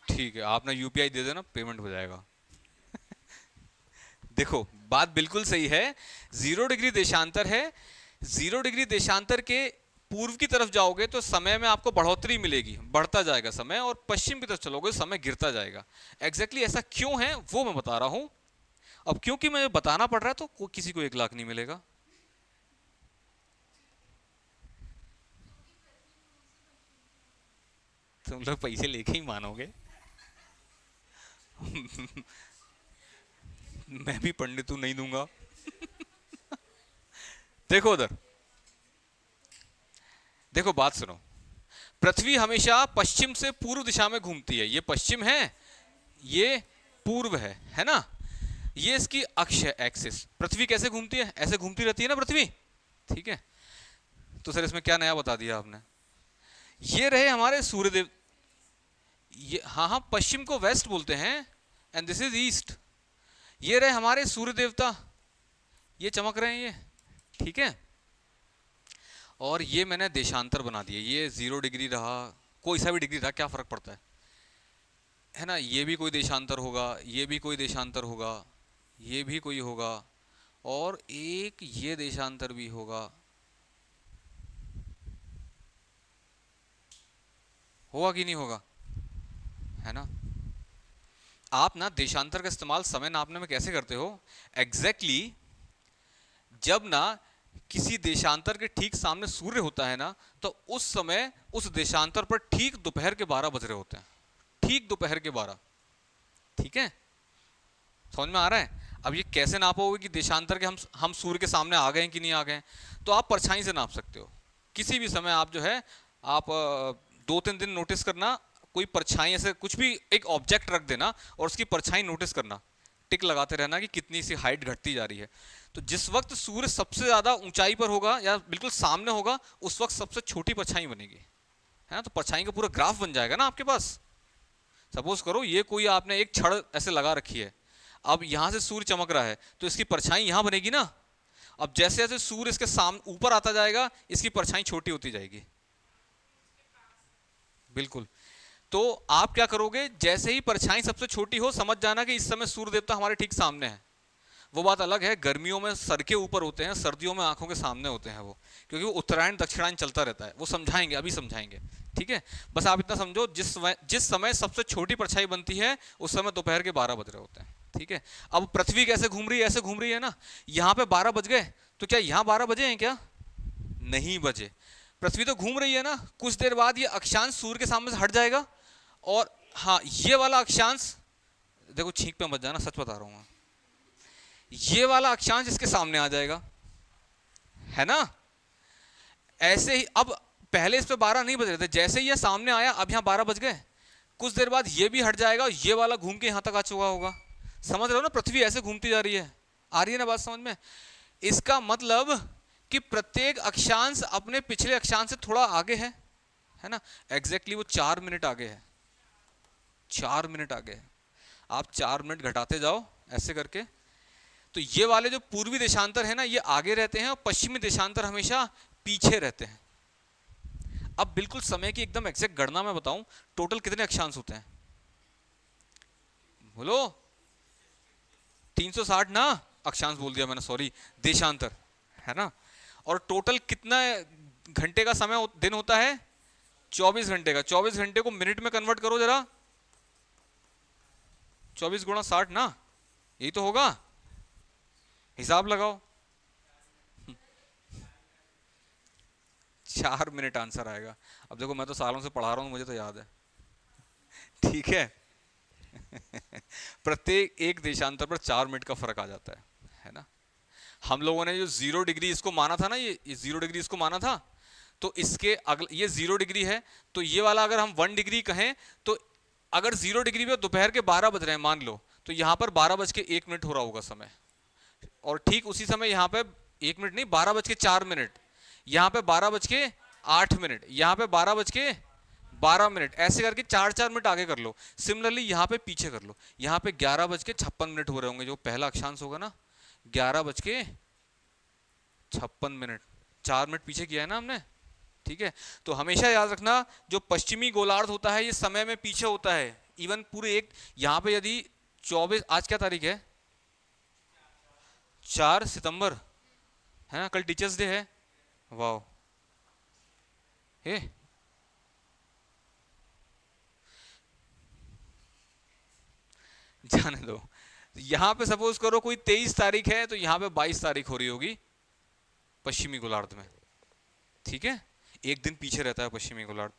ठीक है, आपने यूपीआई दे देना, पेमेंट हो जाएगा। देखो बात बिल्कुल सही है, 0 डिग्री देशांतर है। 0 डिग्री देशांतर के पूर्व की तरफ जाओगे तो समय में आपको बढ़ोतरी मिलेगी, बढ़ता जाएगा समय, और पश्चिम की तरफ चलोगे तो समय गिरता जाएगा। एग्जैक्टली ऐसा क्यों है वो मैं बता रहा हूं। अब क्योंकि मुझे बताना पड़ रहा है, तो किसी को 1,00,000 नहीं मिलेगा। तुम लोग पैसे लेके ही मानोगे। मैं भी पंडित हूं, नहीं दूंगा। देखो उधर, देखो बात सुनो, पृथ्वी हमेशा पश्चिम से पूर्व दिशा में घूमती है। ये पश्चिम है, ये पूर्व है ना। ये इसकी अक्ष है, एक्सिस। पृथ्वी कैसे घूमती है? ऐसे घूमती रहती है ना पृथ्वी, ठीक है। तो सर इसमें क्या नया बता दिया आपने? ये रहे हमारे सूर्यदेव, ये हाँ हाँ, पश्चिम को वेस्ट बोलते हैं एंड दिस इज ईस्ट। ये रहे हमारे सूर्य देवता, ये चमक रहे हैं ये, ठीक है। और ये मैंने देशांतर बना दिया, ये 0 डिग्री रहा, कोई सा भी डिग्री रहा, क्या फर्क पड़ता है ना। ये भी कोई देशांतर होगा, ये भी कोई देशांतर होगा, ये भी कोई होगा, और एक ये देशांतर भी होगा, होगा कि नहीं होगा, है ना। आप ना देशांतर का इस्तेमाल समय नापने में कैसे करते हो? एग्जैक्टली जब ना किसी देशांतर के ठीक सामने सूर्य होता है ना, तो उस समय उस देशांतर पर ठीक दोपहर के 12 बज रहे होते हैं, ठीक दोपहर के 12, ठीक है। समझ में आ रहा है? अब ये कैसे नापोगे कि देशांतर के हम सूर्य के सामने आ गए कि नहीं आ गए? तो आप परछाई से नाप सकते हो। किसी भी समय आप जो है, आप 2-3 दिन नोटिस करना, कोई परछाई ऐसे कुछ भी एक ऑब्जेक्ट रख देना और उसकी परछाई नोटिस करना, टिक लगाते रहना कि कितनी सी हाइट घटती जा रही है। तो जिस वक्त सूर्य सबसे ज्यादा ऊंचाई पर होगा या बिल्कुल सामने होगा, उस वक्त सबसे छोटी परछाई बनेगी, है ना। तो परछाई का पूरा ग्राफ बन जाएगा ना आपके पास। सपोज करो ये कोई आपने एक छड़ ऐसे लगा रखी है, अब यहां से सूर्य चमक रहा है तो इसकी परछाई यहां बनेगी ना। अब जैसे जैसे सूर्य इसके सामने ऊपर आता जाएगा, इसकी परछाई छोटी होती जाएगी, बिल्कुल। तो आप क्या करोगे, जैसे ही परछाई सबसे छोटी हो, समझ जाना कि इस समय सूर्य देवता हमारे ठीक सामने है। वो बात अलग है, गर्मियों में सर के ऊपर होते हैं, सर्दियों में आंखों के सामने होते हैं वो, क्योंकि वो उत्तरायण दक्षिणायन चलता रहता है। वो समझाएंगे, अभी समझाएंगे, ठीक है। बस आप इतना समझो, जिस समय सबसे छोटी परछाई बनती है उस समय दोपहर के 12 बज रहे होते हैं, ठीक है। अब पृथ्वी कैसे घूम रही है? ऐसे घूम रही है ना। यहाँ पे 12 बज गए, तो क्या यहाँ 12 बजे हैं क्या? नहीं बजे। पृथ्वी तो घूम रही है ना, कुछ देर बाद ये अक्षांश सूर्य के सामने से हट जाएगा, और हाँ, ये वाला अक्षांश, देखो छींक पे मत जाना, सच बता रहा हूं मैं, ये वाला अक्षांश इसके सामने आ जाएगा, है ना। ऐसे ही अब पहले इस पे 12 नहीं बज रहे थे, जैसे ही ये सामने आया अब यहाँ 12 बज गए, कुछ देर बाद ये भी हट जाएगा, ये वाला घूम के यहां तक आ चुका होगा। समझ रहे हो ना, पृथ्वी ऐसे घूमती जा रही है। आ रही है ना बात समझ में? इसका मतलब कि प्रत्येक अक्षांश अपने पिछले अक्षांश से थोड़ा आगे है ना। एग्जैक्टली वो 4 मिनट आगे है, 4 मिनट आगे है। आप 4 मिनट घटाते जाओ ऐसे करके, तो ये वाले जो पूर्वी देशांतर है ना, ये आगे रहते हैं और पश्चिमी देशांतर हमेशा पीछे रहते हैं। अब बिल्कुल समय की एकदम एग्जैक्ट गणना मैं बताऊं, टोटल कितने अक्षांश होते हैं? बोलो। 360 ना, अक्षांश बोल दिया मैंने, सॉरी, देशांतर, है ना। और टोटल कितना घंटे का समय दिन होता है? 24 घंटे का। 24 घंटे को मिनट में कन्वर्ट करो जरा, 24 गुणा 60 ना, यही तो होगा, हिसाब लगाओ। 4 मिनट आंसर आएगा। अब देखो मैं तो सालों से पढ़ा रहा हूं, मुझे तो याद है, ठीक है। प्रत्येक एक देशांतर पर 4 मिनट का फर्क आ जाता है ना। हम लोगों ने जो 0 डिग्री इसको माना था ना, ये 0 डिग्री इसको माना था, तो इसके अगले, ये 0 डिग्री है, तो ये वाला अगर हम 1 डिग्री कहें, तो अगर 0 डिग्री पे दोपहर के 12 बज रहे हैं मान लो, तो यहाँ पर 12:01 हो रहा होगा समय, और ठीक उसी समय यहाँ पे 1 मिनट नहीं, 12:04, यहाँ पे 12:08, यहाँ पे 12:12, ऐसे करके 4-4 मिनट आगे कर लो। सिमिलरली यहाँ पे पीछे कर लो, यहाँ पे 11:56 हो रहे होंगे, जो पहला अक्षांश होगा ना, 11:56, 4 मिनट पीछे किया है ना हमने, ठीक है। तो हमेशा याद रखना, जो पश्चिमी गोलार्ध होता है ये समय में पीछे होता है। इवन पूरे एक, यहाँ पे यदि 24, आज क्या तारीख है? 4 सितंबर, है ना, कल टीचर्स डे है। वाह, हे जाने दो। यहाँ पे सपोज करो कोई 23 तारीख है, तो यहाँ पे 22 तारीख हो रही होगी पश्चिमी गोलार्ध में, ठीक है। एक दिन पीछे रहता है पश्चिमी गोलार्ध।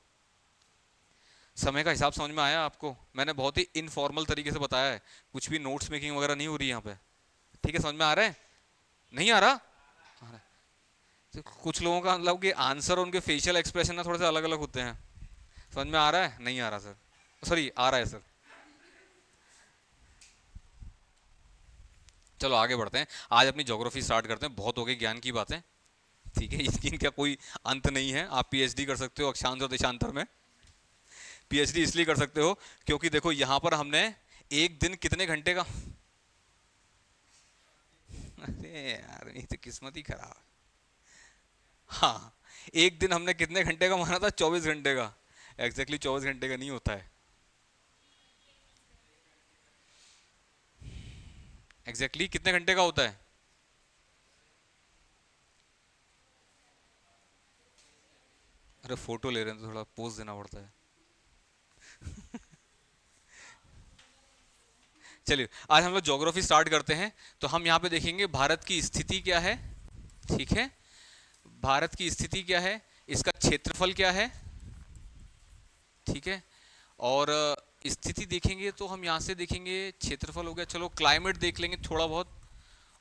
समय का हिसाब समझ में आया आपको? मैंने बहुत ही इनफॉर्मल तरीके से बताया है, कुछ भी नोट्स मेकिंग वगैरह नहीं हो रही यहाँ पे, ठीक है। समझ में आ रहा है? नहीं आ रहा? तो कुछ लोगों का मतलब कि आंसर और उनके फेशियल एक्सप्रेशन ना थोड़े से अलग अलग होते हैं। समझ में आ रहा है? नहीं आ रहा सर? सॉरी, आ रहा है सर। चलो आगे बढ़ते हैं। आज अपनी ज्योग्राफी स्टार्ट करते हैं, बहुत हो गई ज्ञान की बातें। ठीक है, इसकी इनका कोई अंत नहीं है। आप पीएचडी कर सकते हो अक्षांश और देशांतर में। पीएचडी इसलिए कर सकते हो क्योंकि देखो यहाँ पर हमने एक दिन कितने घंटे का अरे यार ये तो किस्मत ही खराब है। हाँ, एक दिन हमने कितने घंटे का माना था? 24 घंटे का। एग्जैक्टली 24 घंटे का नहीं होता है। एग्जैक्टली कितने घंटे का होता है? अरे फोटो ले रहे हैं तो थोड़ा पोज देना पड़ता है। चलिए आज हम लोग ज्योग्राफी स्टार्ट करते हैं। तो हम यहाँ पे देखेंगे भारत की स्थिति क्या है। ठीक है, भारत की स्थिति क्या है, इसका क्षेत्रफल क्या है। ठीक है, और स्थिति देखेंगे तो हम यहाँ से देखेंगे क्षेत्रफल हो गया। चलो क्लाइमेट देख लेंगे थोड़ा बहुत,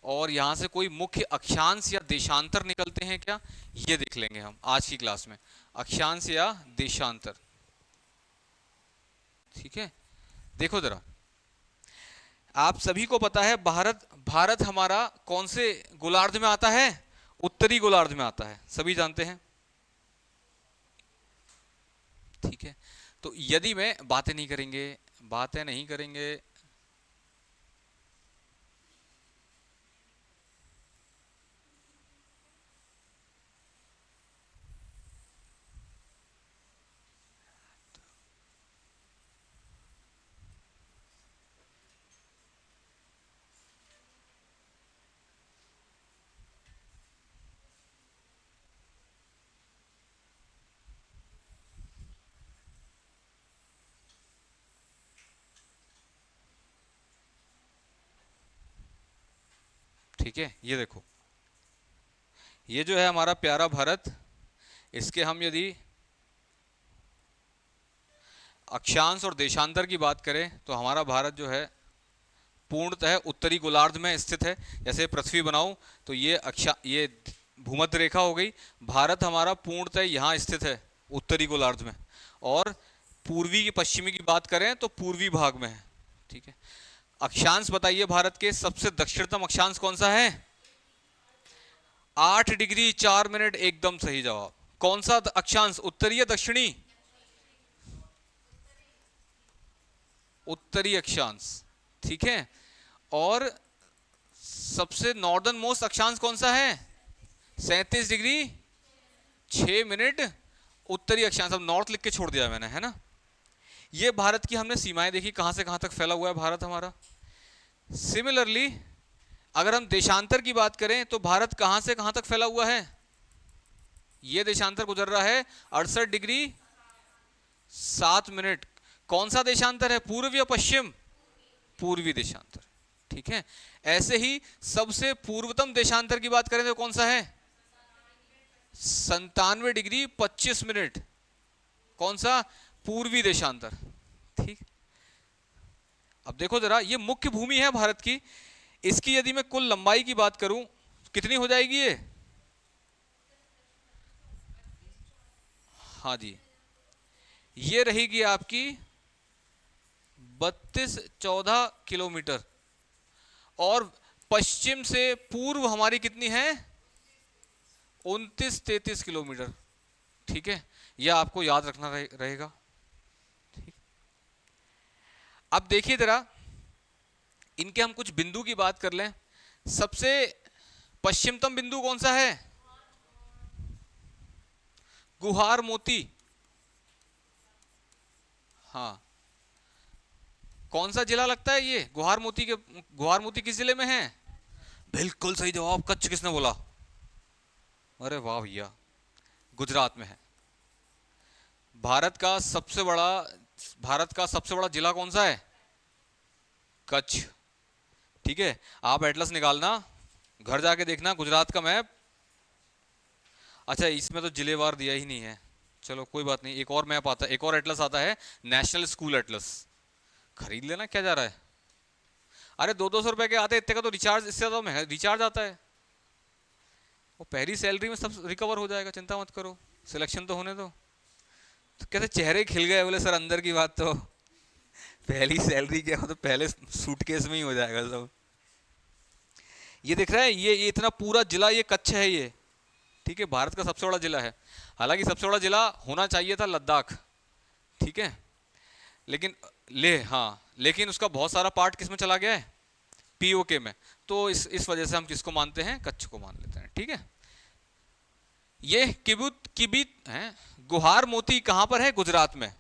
और यहाँ से कोई मुख्य अक्षांश या देशांतर निकलते हैं क्या, ये देख लेंगे हम आज की क्लास में। अक्षांश या देशांतर। ठीक है, देखो जरा, आप सभी को पता है भारत भारत हमारा कौन से गोलार्ध में आता है? उत्तरी गोलार्ध में आता है, सभी जानते हैं। ठीक है, तो यदि मैं बातें नहीं करेंगे, बातें नहीं करेंगे। ठीक है, ये देखो, ये जो है हमारा प्यारा भारत, इसके हम यदि अक्षांश और देशांतर की बात करें तो हमारा भारत जो है पूर्णतः उत्तरी गोलार्ध में स्थित है। जैसे पृथ्वी बनाऊं तो ये भूमध्य रेखा हो गई। भारत हमारा पूर्णतः यहाँ स्थित है उत्तरी गोलार्ध में, और पूर्वी की पश्चिमी की बात करें तो पूर्वी भाग में है। ठीक है, अक्षांश बताइए भारत के सबसे दक्षिणतम अक्षांश कौन सा है? 8 डिग्री 4 मिनट, एकदम सही जवाब। कौन सा अक्षांश, उत्तरी या दक्षिणी? उत्तरी अक्षांश। ठीक है, और सबसे नॉर्दर्न मोस्ट अक्षांश कौन सा है? 37 डिग्री 6 मिनट, उत्तरी अक्षांश। अब नॉर्थ लिख के छोड़ दिया मैंने, है ना। ये भारत की हमने सीमाएं देखी, कहां से कहां तक फैला हुआ है भारत हमारा। सिमिलरली अगर हम देशांतर की बात करें तो भारत कहां से कहां तक फैला हुआ है? ये देशांतर गुजर रहा है 68 डिग्री 7 मिनट। कौन सा देशांतर है, पूर्व या पश्चिम? पूर्वी देशांतर। ठीक है, ऐसे ही सबसे पूर्वतम देशांतर की बात करें तो कौन सा है? 97 डिग्री 25 मिनट। कौन सा? पूर्वी देशांतर। ठीक, अब देखो जरा, ये मुख्य भूमि है भारत की। इसकी यदि मैं कुल लंबाई की बात करूं कितनी हो जाएगी ये? हाँ जी, ये रहेगी आपकी 32-14 किलोमीटर। और पश्चिम से पूर्व हमारी कितनी है? 29-33 किलोमीटर। ठीक है, यह आपको याद रखना रहेगा। ठीक, अब देखिए जरा, इनके हम कुछ बिंदु की बात कर लें। सबसे पश्चिमतम बिंदु कौन सा है? गुहार मोती। हाँ, कौन सा जिला लगता है ये गुहार मोती के? गुहार मोती किस जिले में है? बिल्कुल सही जवाब। कच्छ किसने बोला? अरे वाह भैया, गुजरात में है। भारत का सबसे बड़ा भारत का सबसे बड़ा जिला कौन सा है? कच्छ। ठीक है, आप एटलस निकालना, घर जाके देखना गुजरात का मैप। अच्छा, इसमें तो जिलेवार दिया ही नहीं है। चलो कोई बात नहीं, एक और मैप आता है, एक और एटलस आता है, नेशनल स्कूल एटलस। खरीद लेना, क्या जा रहा है। अरे 200-200 रुपए के आते हैं, इतने का तो रिचार्ज, इससे ज्यादा रिचार्ज आता है। वो पहली सैलरी में सब रिकवर हो जाएगा, चिंता मत करो, सिलेक्शन तो होने दो। तो कहते चेहरे खिल गए, बोले सर अंदर की बात तो पहली सैलरी क्या हो तो पहले सूटकेस में ही हो जाएगा सब। ये दिख रहा है, ये इतना पूरा जिला ये कच्छ है ये, ठीक है, भारत का सबसे बड़ा जिला है। हालांकि सबसे बड़ा जिला होना चाहिए था लद्दाख, ठीक है, लेकिन हाँ, लेकिन उसका बहुत सारा पार्ट किस में चला गया है, पीओके में। तो इस वजह से हम किसको मानते हैं, कच्छ को मान लेते हैं, ठीक है। ये किबित है, गुहार मोती कहां पर है, गुजरात में।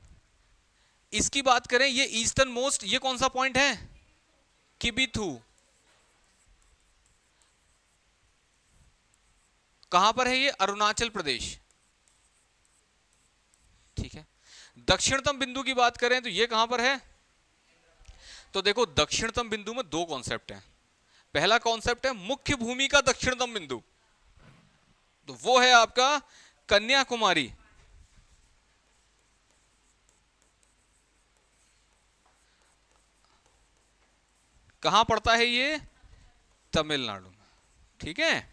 इसकी बात करें, ये ईस्टर्न मोस्ट, ये कौन सा पॉइंट है, किबिथू, कहां पर है ये, अरुणाचल प्रदेश, ठीक है। दक्षिणतम बिंदु की बात करें तो ये कहां पर है, तो देखो दक्षिणतम बिंदु में दो कॉन्सेप्ट हैं। पहला कॉन्सेप्ट है मुख्य भूमि का दक्षिणतम बिंदु, तो वो है आपका कन्याकुमारी। कहां पड़ता है ये, तमिलनाडु में, ठीक है।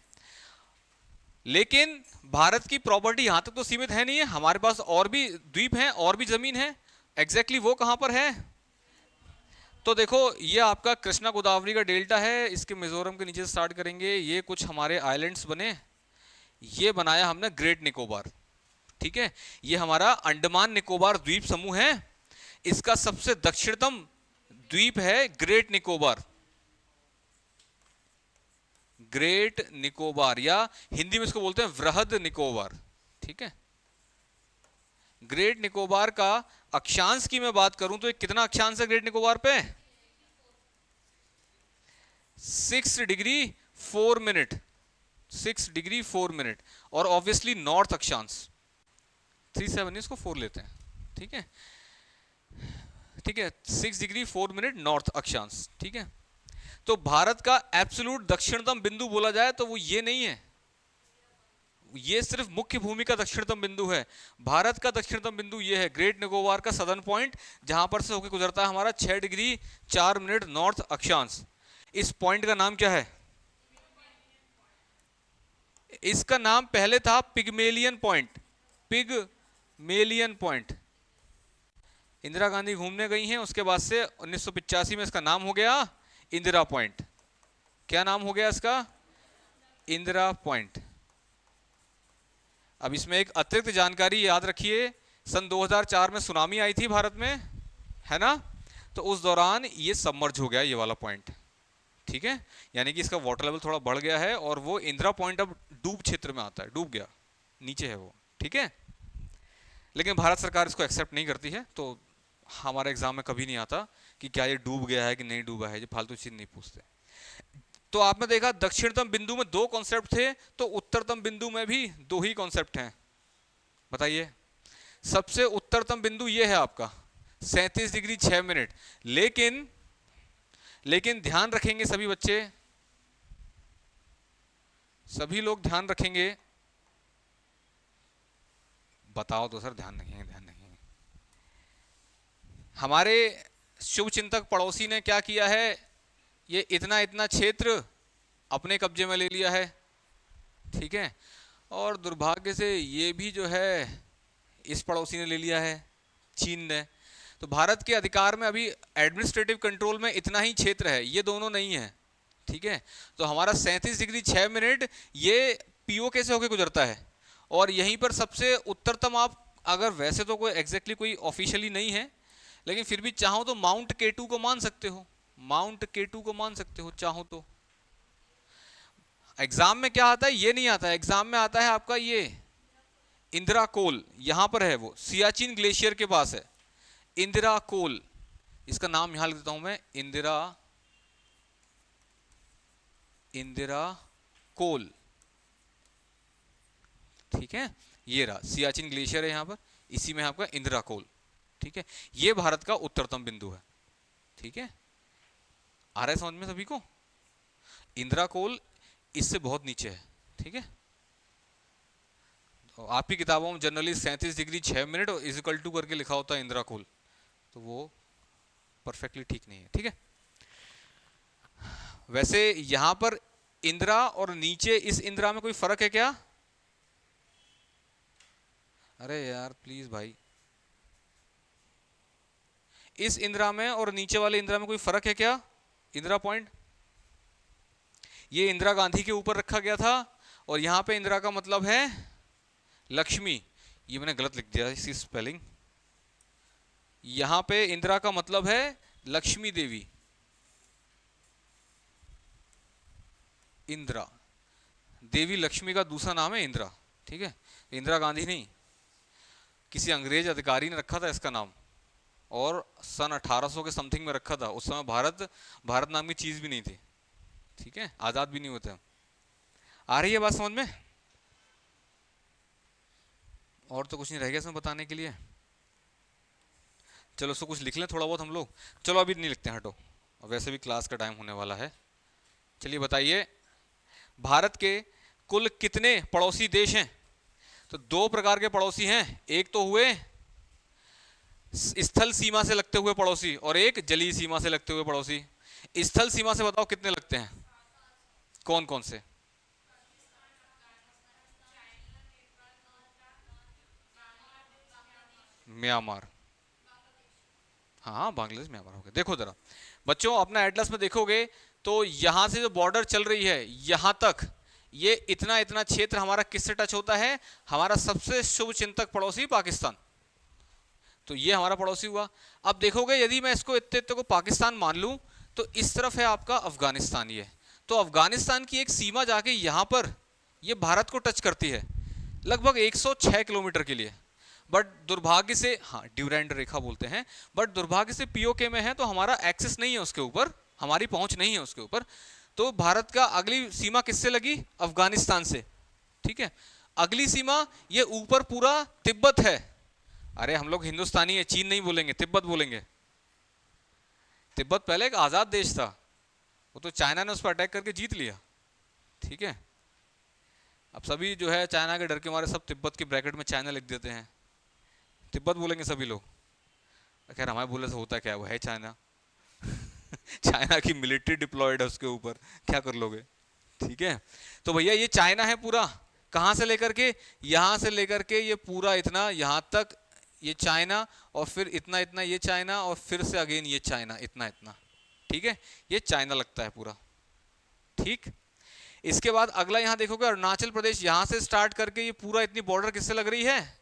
लेकिन भारत की प्रॉपर्टी यहां तक तो सीमित है नहीं है, हमारे पास और भी द्वीप हैं और भी जमीन है। एग्जैक्टली वो कहां पर है, तो देखो ये आपका कृष्णा गोदावरी का डेल्टा है, इसके मिजोरम के नीचे से स्टार्ट करेंगे, ये कुछ हमारे आइलैंड्स बने, ये बनाया हमने ग्रेट निकोबार, ठीक है। ये हमारा अंडमान निकोबार द्वीप समूह है, इसका सबसे दक्षिणतम द्वीप है ग्रेट निकोबार, ग्रेट निकोबार, या हिंदी में इसको बोलते हैं वृहद निकोबार, ठीक है। ग्रेट निकोबार का अक्षांश की मैं बात करूं तो ये कितना अक्षांश है ग्रेट निकोबार पे, 6 डिग्री 4 मिनट, 6 डिग्री 4 मिनट, और ऑब्वियसली नॉर्थ अक्षांश 37, इसको 4 लेते हैं, ठीक है, ठीक है, 6 डिग्री 4 मिनट नॉर्थ अक्षांश, ठीक है। तो भारत का एब्सोल्यूट दक्षिणतम बिंदु बोला जाए तो वो ये नहीं है, ये सिर्फ मुख्य भूमि का दक्षिणतम बिंदु है। भारत का दक्षिणतम बिंदु ये है ग्रेट निकोबार का सदर्न पॉइंट, जहां पर से होकर गुजरता है हमारा 6 डिग्री 4 मिनट नॉर्थ अक्षांश। इस पॉइंट का नाम क्या है, इसका नाम पहले था Pygmalion point, Pygmalion point. Indira Gandhi घूमने गई हैं, उसके बाद से 1985 में इसका नाम हो गया इंदिरा पॉइंट। क्या नाम हो गया इसका, इंदिरा पॉइंट। अब इसमें एक अतिरिक्त जानकारी याद रखिए, सन 2004 में सुनामी आई थी भारत में, है ना, तो उस दौरान ये सबमर्ज हो गया ये वाला पॉइंट, ठीक है, यानी कि इसका वाटर लेवल थोड़ा बढ़ गया है और वो इंदिरा पॉइंट अब डूब क्षेत्र में आता है, डूब गया, नीचे है वो, ठीक है। लेकिन भारत सरकार इसको एक्सेप्ट नहीं करती है, तो हमारे एग्जाम में कभी नहीं आता कि क्या ये डूब गया है कि नहीं डूबा है, ये फालतू चीज नहीं पूछते। तो आपने देखा दक्षिणतम बिंदु में दो कॉन्सेप्ट थे, तो उत्तरतम बिंदु में भी दो ही कॉन्सेप्ट हैं, बताइए। सबसे उत्तरतम बिंदु ये है आपका 37 डिग्री 6 मिनट, लेकिन ध्यान रखेंगे सभी बच्चे, सभी लोग ध्यान रखेंगे, बताओ तो सर, ध्यान रखेंगे, ध्यान रखेंगे। हमारे शुभ चिंतक पड़ोसी ने क्या किया है, ये इतना इतना क्षेत्र अपने कब्जे में ले लिया है, ठीक है, और दुर्भाग्य से ये भी जो है इस पड़ोसी ने ले लिया है, चीन ने। तो भारत के अधिकार में अभी एडमिनिस्ट्रेटिव कंट्रोल में इतना ही क्षेत्र है, ये दोनों नहीं है, ठीक है। तो हमारा 37 डिग्री 6 मिनट ये पीओके से होकर गुजरता है, और यहीं पर सबसे उत्तरतम, आप अगर वैसे तो कोई एग्जैक्टली कोई ऑफिशियली नहीं है, लेकिन फिर भी चाहो तो माउंट केटू को मान सकते हो, माउंट केटू को मान सकते हो चाहो तो। एग्जाम में क्या आता है ये नहीं आता है, एग्जाम में आता है आपका ये इंदिरा कोल, यहां पर है वो, सियाचिन ग्लेशियर के पास है इंदिरा कोल, इसका नाम यहां लिख देता हूं मैं, इंदिरा कोल, ठीक है। ये रहा सियाचिन ग्लेशियर है यहां पर, इसी में आपका इंदिरा कोल, ठीक है। ये भारत का उत्तरतम बिंदु है, ठीक है, आ रहा है समझ में सभी को। इंदिरा कोल इससे बहुत नीचे है, ठीक है। तो आपकी किताबों में जनरली 37 डिग्री 6 मिनट और इजिकल टू करके लिखा होता है इंदिरा कोल, तो वो परफेक्टली ठीक नहीं है, ठीक है। वैसे यहां पर इंदिरा और नीचे इस इंदिरा में कोई फर्क है क्या? अरे यार प्लीज भाई, इस इंदिरा में और नीचे वाले इंदिरा में कोई फर्क है क्या? इंदिरा पॉइंट, ये इंदिरा गांधी के ऊपर रखा गया था, और यहां पे इंदिरा का मतलब है लक्ष्मी। ये मैंने गलत लिख दिया इसकी स्पेलिंग। यहां पे इंदिरा का मतलब है लक्ष्मी देवी, इंदिरा देवी लक्ष्मी का दूसरा नाम है इंदिरा, ठीक है। इंदिरा गांधी नहीं, किसी अंग्रेज अधिकारी ने रखा था इसका नाम, और सन 1800 के समथिंग में रखा था। उस समय भारत, भारत नाम की चीज भी नहीं थी, ठीक है, आजाद भी नहीं होते। आ रही है बात समझ में? और तो कुछ नहीं रह गया इसमें बताने के लिए। चलो उसको कुछ लिख लें थोड़ा बहुत हम लोग। चलो अभी नहीं लिखते हैं, हटो, वैसे भी क्लास का टाइम होने वाला है। चलिए बताइए, भारत के कुल कितने पड़ोसी देश हैं? तो दो प्रकार के पड़ोसी हैं, एक तो हुए स्थल सीमा से लगते हुए पड़ोसी, और एक जलीय सीमा से लगते हुए पड़ोसी। स्थल सीमा से बताओ कितने लगते हैं, कौन कौन से? म्यांमार, हाँ हाँ बांग्लादेश म्यांमार हो गया। देखो जरा बच्चों, अपना एटलस में देखोगे तो यहां से जो बॉर्डर चल रही है यहां तक, ये इतना इतना क्षेत्र हमारा किससे टच होता है? हमारा सबसे शुभ चिंतक पड़ोसी पाकिस्तान। तो ये हमारा पड़ोसी हुआ। अब देखोगे यदि मैं इसको इतने इतने को पाकिस्तान मान लूं, तो इस तरफ है आपका अफगानिस्तान। ये तो अफगानिस्तान की एक सीमा जाके यहां पर ये भारत को टच करती है, लगभग 106 किलोमीटर के लिए। बट दुर्भाग्य से, हाँ ड्यूरेंड रेखा बोलते हैं, बट दुर्भाग्य से पीओके में है तो हमारा एक्सेस नहीं है उसके ऊपर, हमारी पहुंच नहीं है उसके ऊपर। तो भारत का अगली सीमा किससे लगी? अफगानिस्तान से, ठीक है। अगली सीमा ये ऊपर पूरा तिब्बत है। अरे हम लोग हिंदुस्तानी है, चीन नहीं बोलेंगे, तिब्बत बोलेंगे। तिब्बत पहले एक आजाद देश था, वो तो चाइना ने उस पर अटैक करके जीत लिया, ठीक है। अब सभी जो है चाइना के डर के मारे सब तिब्बत के ब्रैकेट में चाइना लिख देते हैं, तिब्बत बोलेंगे सभी लोग। खैर हमारे बोलने से होता क्या, वो है चाइना। चाइना की मिलिट्री डिप्लॉयड है उसके ऊपर, क्या कर लोगे, ठीक है। तो भैया ये चाइना है पूरा, कहां से लेकर के, यहां से लेकर के ये पूरा इतना यहां तक ये चाइना, और फिर इतना इतना ये चाइना, और फिर से अगेन ये चाइना, इतना इतना, ठीक है। ये चाइना लगता है पूरा, ठीक। इसके बाद अगला यहां देखोगे अरुणाचल प्रदेश, यहां से स्टार्ट करके ये पूरा इतनी बॉर्डर किससे लग रही है?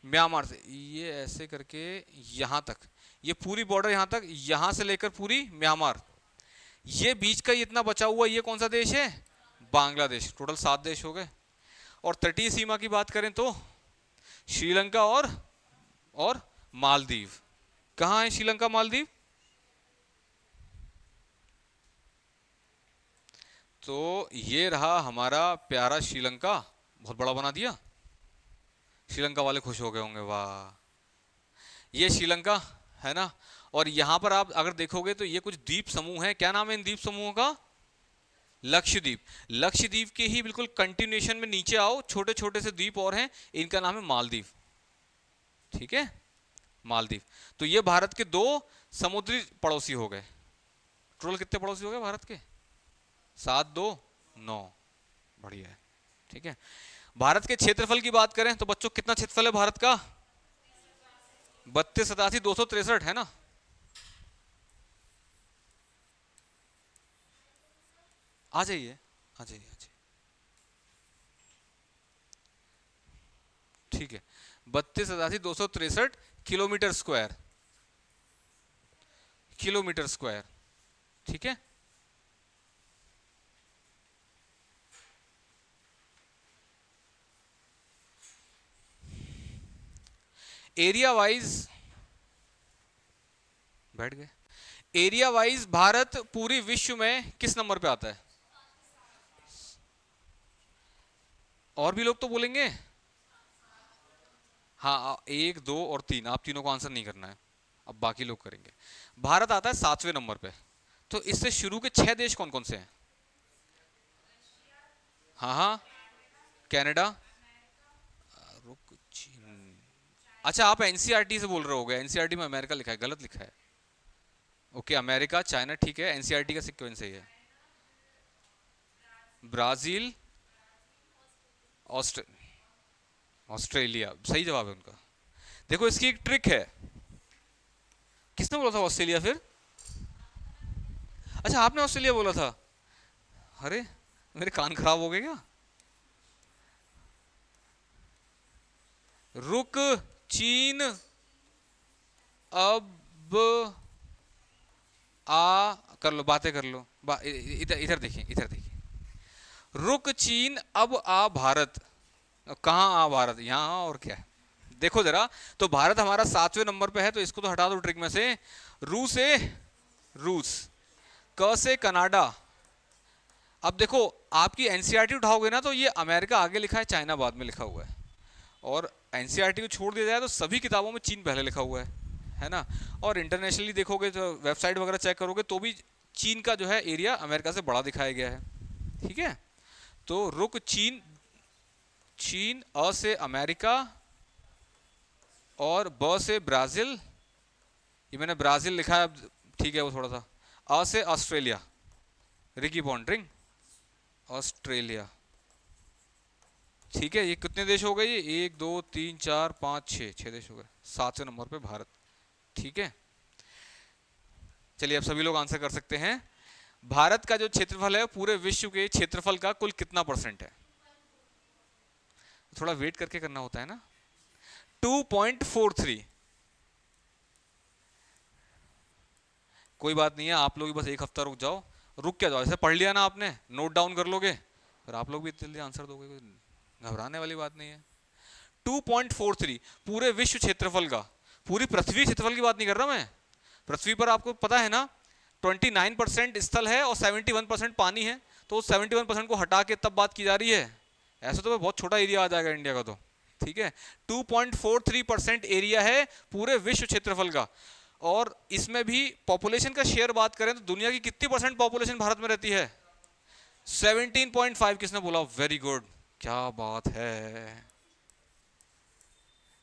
म्यांमार से। ये ऐसे करके यहां तक, ये पूरी बॉर्डर यहां तक, यहां से लेकर पूरी म्यांमार। ये बीच का इतना बचा हुआ ये कौन सा देश है? बांग्लादेश। टोटल 7 देश हो गए। और तटीय सीमा की बात करें तो श्रीलंका और मालदीव। कहां है श्रीलंका मालदीव? तो ये रहा हमारा प्यारा श्रीलंका, बहुत बड़ा बना दिया। श्रीलंका वाले खुश हो गए होंगे, वाह, ये श्रीलंका है ना। और यहां पर आप अगर देखोगे तो ये कुछ द्वीप समूह है, क्या नाम है इन द्वीप समूहों का? लक्षद्वीप। लक्षद्वीप के ही बिल्कुल कंटिन्यूएशन में नीचे आओ, छोटे छोटे से द्वीप और हैं, इनका नाम है मालदीव, ठीक है, मालदीव। तो ये भारत के दो समुद्री पड़ोसी हो गए। टोटल कितने पड़ोसी हो गए भारत के? 7 2 9, बढ़िया है, ठीक है। भारत के क्षेत्रफल की बात करें तो बच्चों कितना क्षेत्रफल है भारत का? 32,87,263 है ना। आ जाइए आ जाइए आ जाइए, ठीक है। 32,87,263 किलोमीटर स्क्वायर, किलोमीटर स्क्वायर, ठीक है। एरिया वाइज बैठ गए, एरिया वाइज भारत पूरी विश्व में किस नंबर पे आता है? और भी लोग तो बोलेंगे, हाँ 1 2 और 3, आप तीनों को आंसर नहीं करना है, अब बाकी लोग करेंगे। भारत आता है 7वें नंबर पे। तो इससे शुरू के 6 देश कौन कौन से हैं? हाँ हाँ, कनाडा, रुक, चीन। अच्छा आप एनसीईआरटी से बोल रहे होगे, एनसीईआरटी में अमेरिका लिखा है, गलत लिखा है। ओके, अमेरिका चाइना, ठीक है, एनसीईआरटी का सीक्वेंस सही है। ब्राजील, ऑस्ट्रेलिया सही जवाब है उनका। देखो इसकी एक ट्रिक है। किसने बोला था ऑस्ट्रेलिया फिर? अच्छा आपने ऑस्ट्रेलिया बोला था। अरे मेरे कान खराब हो गए क्या? रुक चीन अब आ कर लो, बातें कर लो। इधर इधर देखिए, इधर देखिए। रुक चीन अब आ भारत। कहाँ आ भारत? यहाँ और क्या है? देखो जरा, तो भारत हमारा 7वें नंबर पे है, तो इसको तो हटा दो ट्रिक में से। रू से रूस, क से कनाडा। अब देखो आपकी एनसीईआरटी उठाओगे ना, तो ये अमेरिका आगे लिखा है, चाइना बाद में लिखा हुआ है। और एनसीईआरटी को छोड़ दिया जाए तो सभी किताबों में चीन पहले लिखा हुआ है ना। और इंटरनेशनली देखोगे तो वेबसाइट वगैरह चेक करोगे तो भी चीन का जो है एरिया अमेरिका से बड़ा दिखाया गया है। ठीक है, तो रुक चीन, चीन, अ से अमेरिका और ब से ब्राजील। ये मैंने ब्राजील लिखा है, ठीक है वो थोड़ा सा। अ से ऑस्ट्रेलिया, रिकी पॉन्टिंग, ऑस्ट्रेलिया। ठीक है, ये कितने देश हो गए? ये 1 2 3 4 5 6, 6 देश हो गए। 7वें नंबर पे भारत। ठीक है, चलिए अब सभी लोग आंसर कर सकते हैं। भारत का जो क्षेत्रफल है पूरे विश्व के क्षेत्रफल का कुल कितना परसेंट है? थोड़ा वेट करके करना होता है ना। 2.43। कोई बात नहीं है, आप लोग बस एक हफ्ता रुक जाओ। रुक क्या जाओ, ऐसे पढ़ लिया ना आपने, नोट डाउन कर लोगे, फिर आप लोग भी जल्दी आंसर दोगे, कोई घबराने वाली बात नहीं है। 2.43 पूरे विश्व क्षेत्रफल का। पूरी पृथ्वी क्षेत्रफल की बात नहीं कर रहा मैं। पृथ्वी पर आपको पता है ना 29% स्थल है और 71% पानी है, तो 71% को हटा के तब बात की जा रही है। ऐसा तो बहुत छोटा एरिया आ जाएगा इंडिया का तो। ठीक है, 2.43% एरिया है पूरे विश्व क्षेत्रफल का। और इसमें भी पॉपुलेशन का शेयर बात करें तो दुनिया की कितनी परसेंट पॉपुलेशन भारत में रहती है? 17.5। किसने बोला? वेरी गुड, क्या बात है,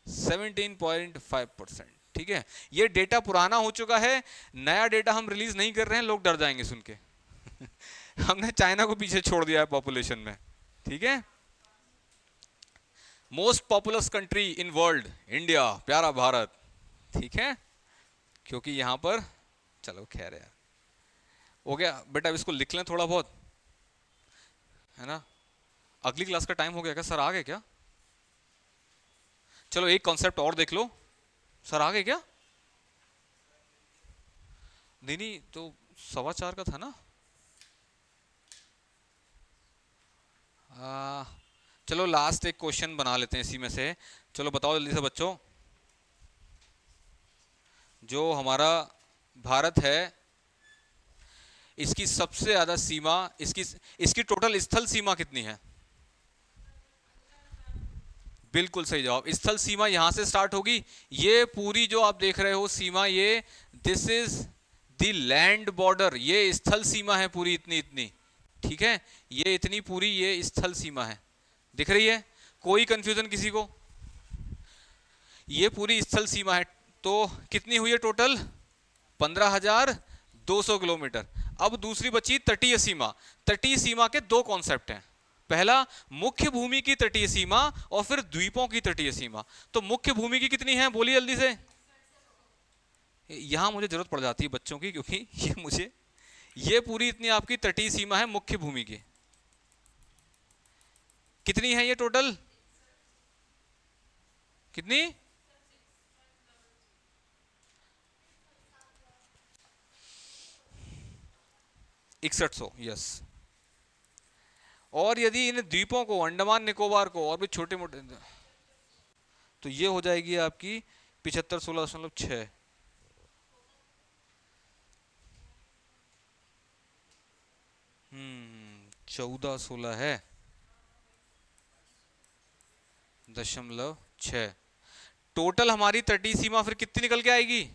17.5%। ठीक है, ये डेटा पुराना हो चुका है, नया डेटा हम रिलीज नहीं कर रहे हैं, लोग डर जाएंगे सुन के। हमने चाइना को पीछे छोड़ दिया है पॉपुलेशन में। ठीक है, most populous country in world, India, प्यारा भारत। ठीक है, क्योंकि यहां पर, चलो खैर यार, हो गया बेटा। अब इसको लिख लें थोड़ा बहुत, है ना। अगली क्लास का टाइम हो गया क्या? सर आ गए क्या? चलो एक कॉन्सेप्ट और देख लो। सर आ गए क्या? नहीं नहीं, तो 4:15 का था ना। चलो लास्ट एक क्वेश्चन बना लेते हैं इसी में से। चलो बताओ जल्दी से बच्चों, जो हमारा भारत है इसकी सबसे ज्यादा सीमा, इसकी इसकी टोटल स्थल सीमा कितनी है? बिल्कुल सही जवाब। स्थल सीमा यहां से स्टार्ट होगी, ये पूरी जो आप देख रहे हो सीमा, ये this is the land border, ये स्थल सीमा है पूरी, इतनी इतनी। ठीक है, ये इतनी पूरी ये स्थल सीमा है, दिख रही है? कोई कंफ्यूजन किसी को? ये पूरी स्थल सीमा है। तो कितनी हुई है टोटल? 15,200 किलोमीटर। अब दूसरी बची तटीय सीमा। तटीय सीमा के दो कॉन्सेप्ट हैं, पहला मुख्य भूमि की तटीय सीमा और फिर द्वीपों की तटीय सीमा। तो मुख्य भूमि की कितनी है, बोलिए जल्दी से। यहां मुझे जरूरत पड़ जाती है बच्चों की, क्योंकि ये पूरी इतनी आपकी तटीय सीमा है मुख्य भूमि की। कितनी है ये टोटल? कितनी? 6100, यस। और यदि इन द्वीपों को, अंडमान निकोबार को, और भी छोटे मोटे, तो ये हो जाएगी आपकी 75, 16.6। 14, 16 है, 0.6। टोटल हमारी तटीय सीमा फिर कितनी निकल के आएगी?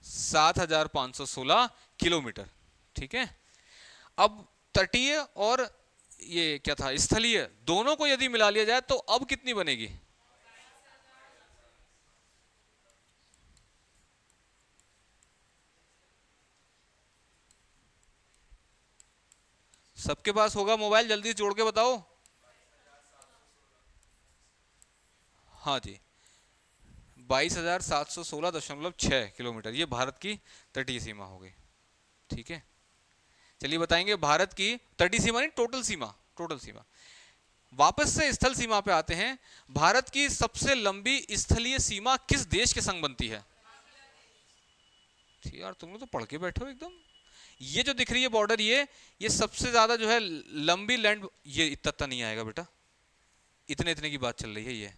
7,516 किलोमीटर। ठीक है, अब तटीय और ये क्या था, स्थलीय, दोनों को यदि मिला लिया जाए तो अब कितनी बनेगी? सबके पास होगा मोबाइल, जल्दी से जोड़ के बताओ। हाँ जी, 22,716.6 किलोमीटर, ये भारत की तटीय सीमा हो गई। ठीक है, चलिए बताएंगे भारत की तटीय सीमा नहीं, टोटल सीमा, टोटल सीमा। वापस से स्थल सीमा पे आते हैं। भारत की सबसे लंबी स्थलीय सीमा किस देश के संग बनती है? यार तुम लोग तो पढ़ के बैठे हो एकदम। ये जो दिख रही है बॉर्डर, ये सबसे ज्यादा जो है लंबी लैंड, ये इतना नहीं आएगा बेटा, इतने इतने की बात चल रही है। ये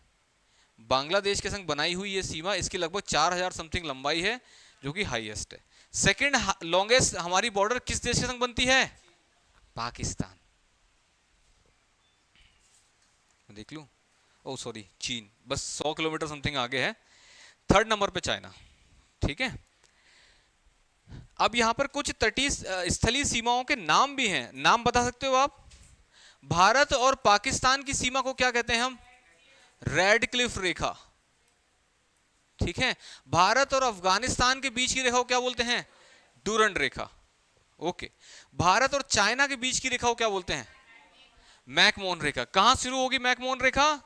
बांग्लादेश के संग बनाई हुई ये सीमा, इसकी लगभग 4,000 समथिंग लंबाई है, जो कि हाईएस्ट है। सेकंड लॉन्गेस्ट हमारी बॉर्डर किस देश के संग बनती है? पाकिस्तान। देख लूं, ओ सॉरी चीन, बस 100 किलोमीटर समथिंग आगे है। थर्ड नंबर पे चाइना। ठीक है, अब यहां पर कुछ तटीय स्थलीय सीमाओं के नाम भी हैं, नाम बता सकते हो आप? भारत और पाकिस्तान की सीमा को क्या कहते हैं हम? रेड क्लिफ रेखा। ठीक है, भारत और अफगानिस्तान के बीच की रेखा को क्या बोलते हैं? डूरंड रेखा। ओके, भारत और चाइना के बीच की रेखा को क्या बोलते हैं? मैकमोहन रेखा। कहां शुरू होगी मैकमोहन रेखा?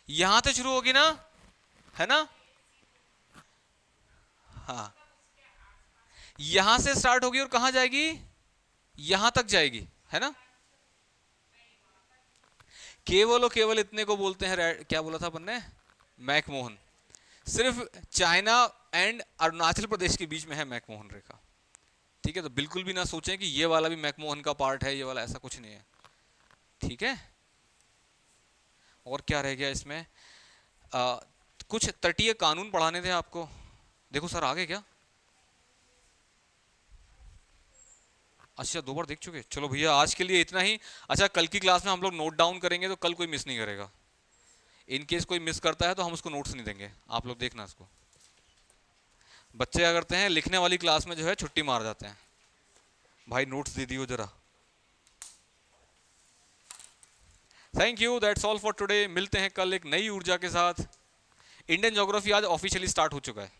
यहां से शुरू होगी ना, है ना? हाँ, यहां से स्टार्ट होगी और कहां जाएगी? यहां तक जाएगी, है ना? केवल और केवल इतने को बोलते हैं, क्या बोला था अपन ने? मैकमोहन। सिर्फ चाइना एंड अरुणाचल प्रदेश के बीच में है मैकमोहन रेखा। ठीक है, तो बिल्कुल भी ना सोचें कि ये वाला भी मैकमोहन का पार्ट है, ये वाला, ऐसा कुछ नहीं है। ठीक है, और क्या रह गया इसमें? कुछ तटीय कानून पढ़ाने थे आपको। देखो सर आगे क्या, अच्छा 2 बार देख चुके। चलो भैया आज के लिए इतना ही। अच्छा, कल की क्लास में हम लोग नोट डाउन करेंगे, तो कल कोई मिस नहीं करेगा। इन केस कोई मिस करता है तो हम उसको नोट्स नहीं देंगे, आप लोग देखना इसको। बच्चे क्या करते हैं, लिखने वाली क्लास में जो है छुट्टी मार जाते हैं, भाई नोट्स दे दियो जरा। Thank you, that's all for today. मिलते हैं कल एक नई ऊर्जा के साथ। इंडियन ज्योग्राफी आज ऑफिशियली स्टार्ट हो चुका है।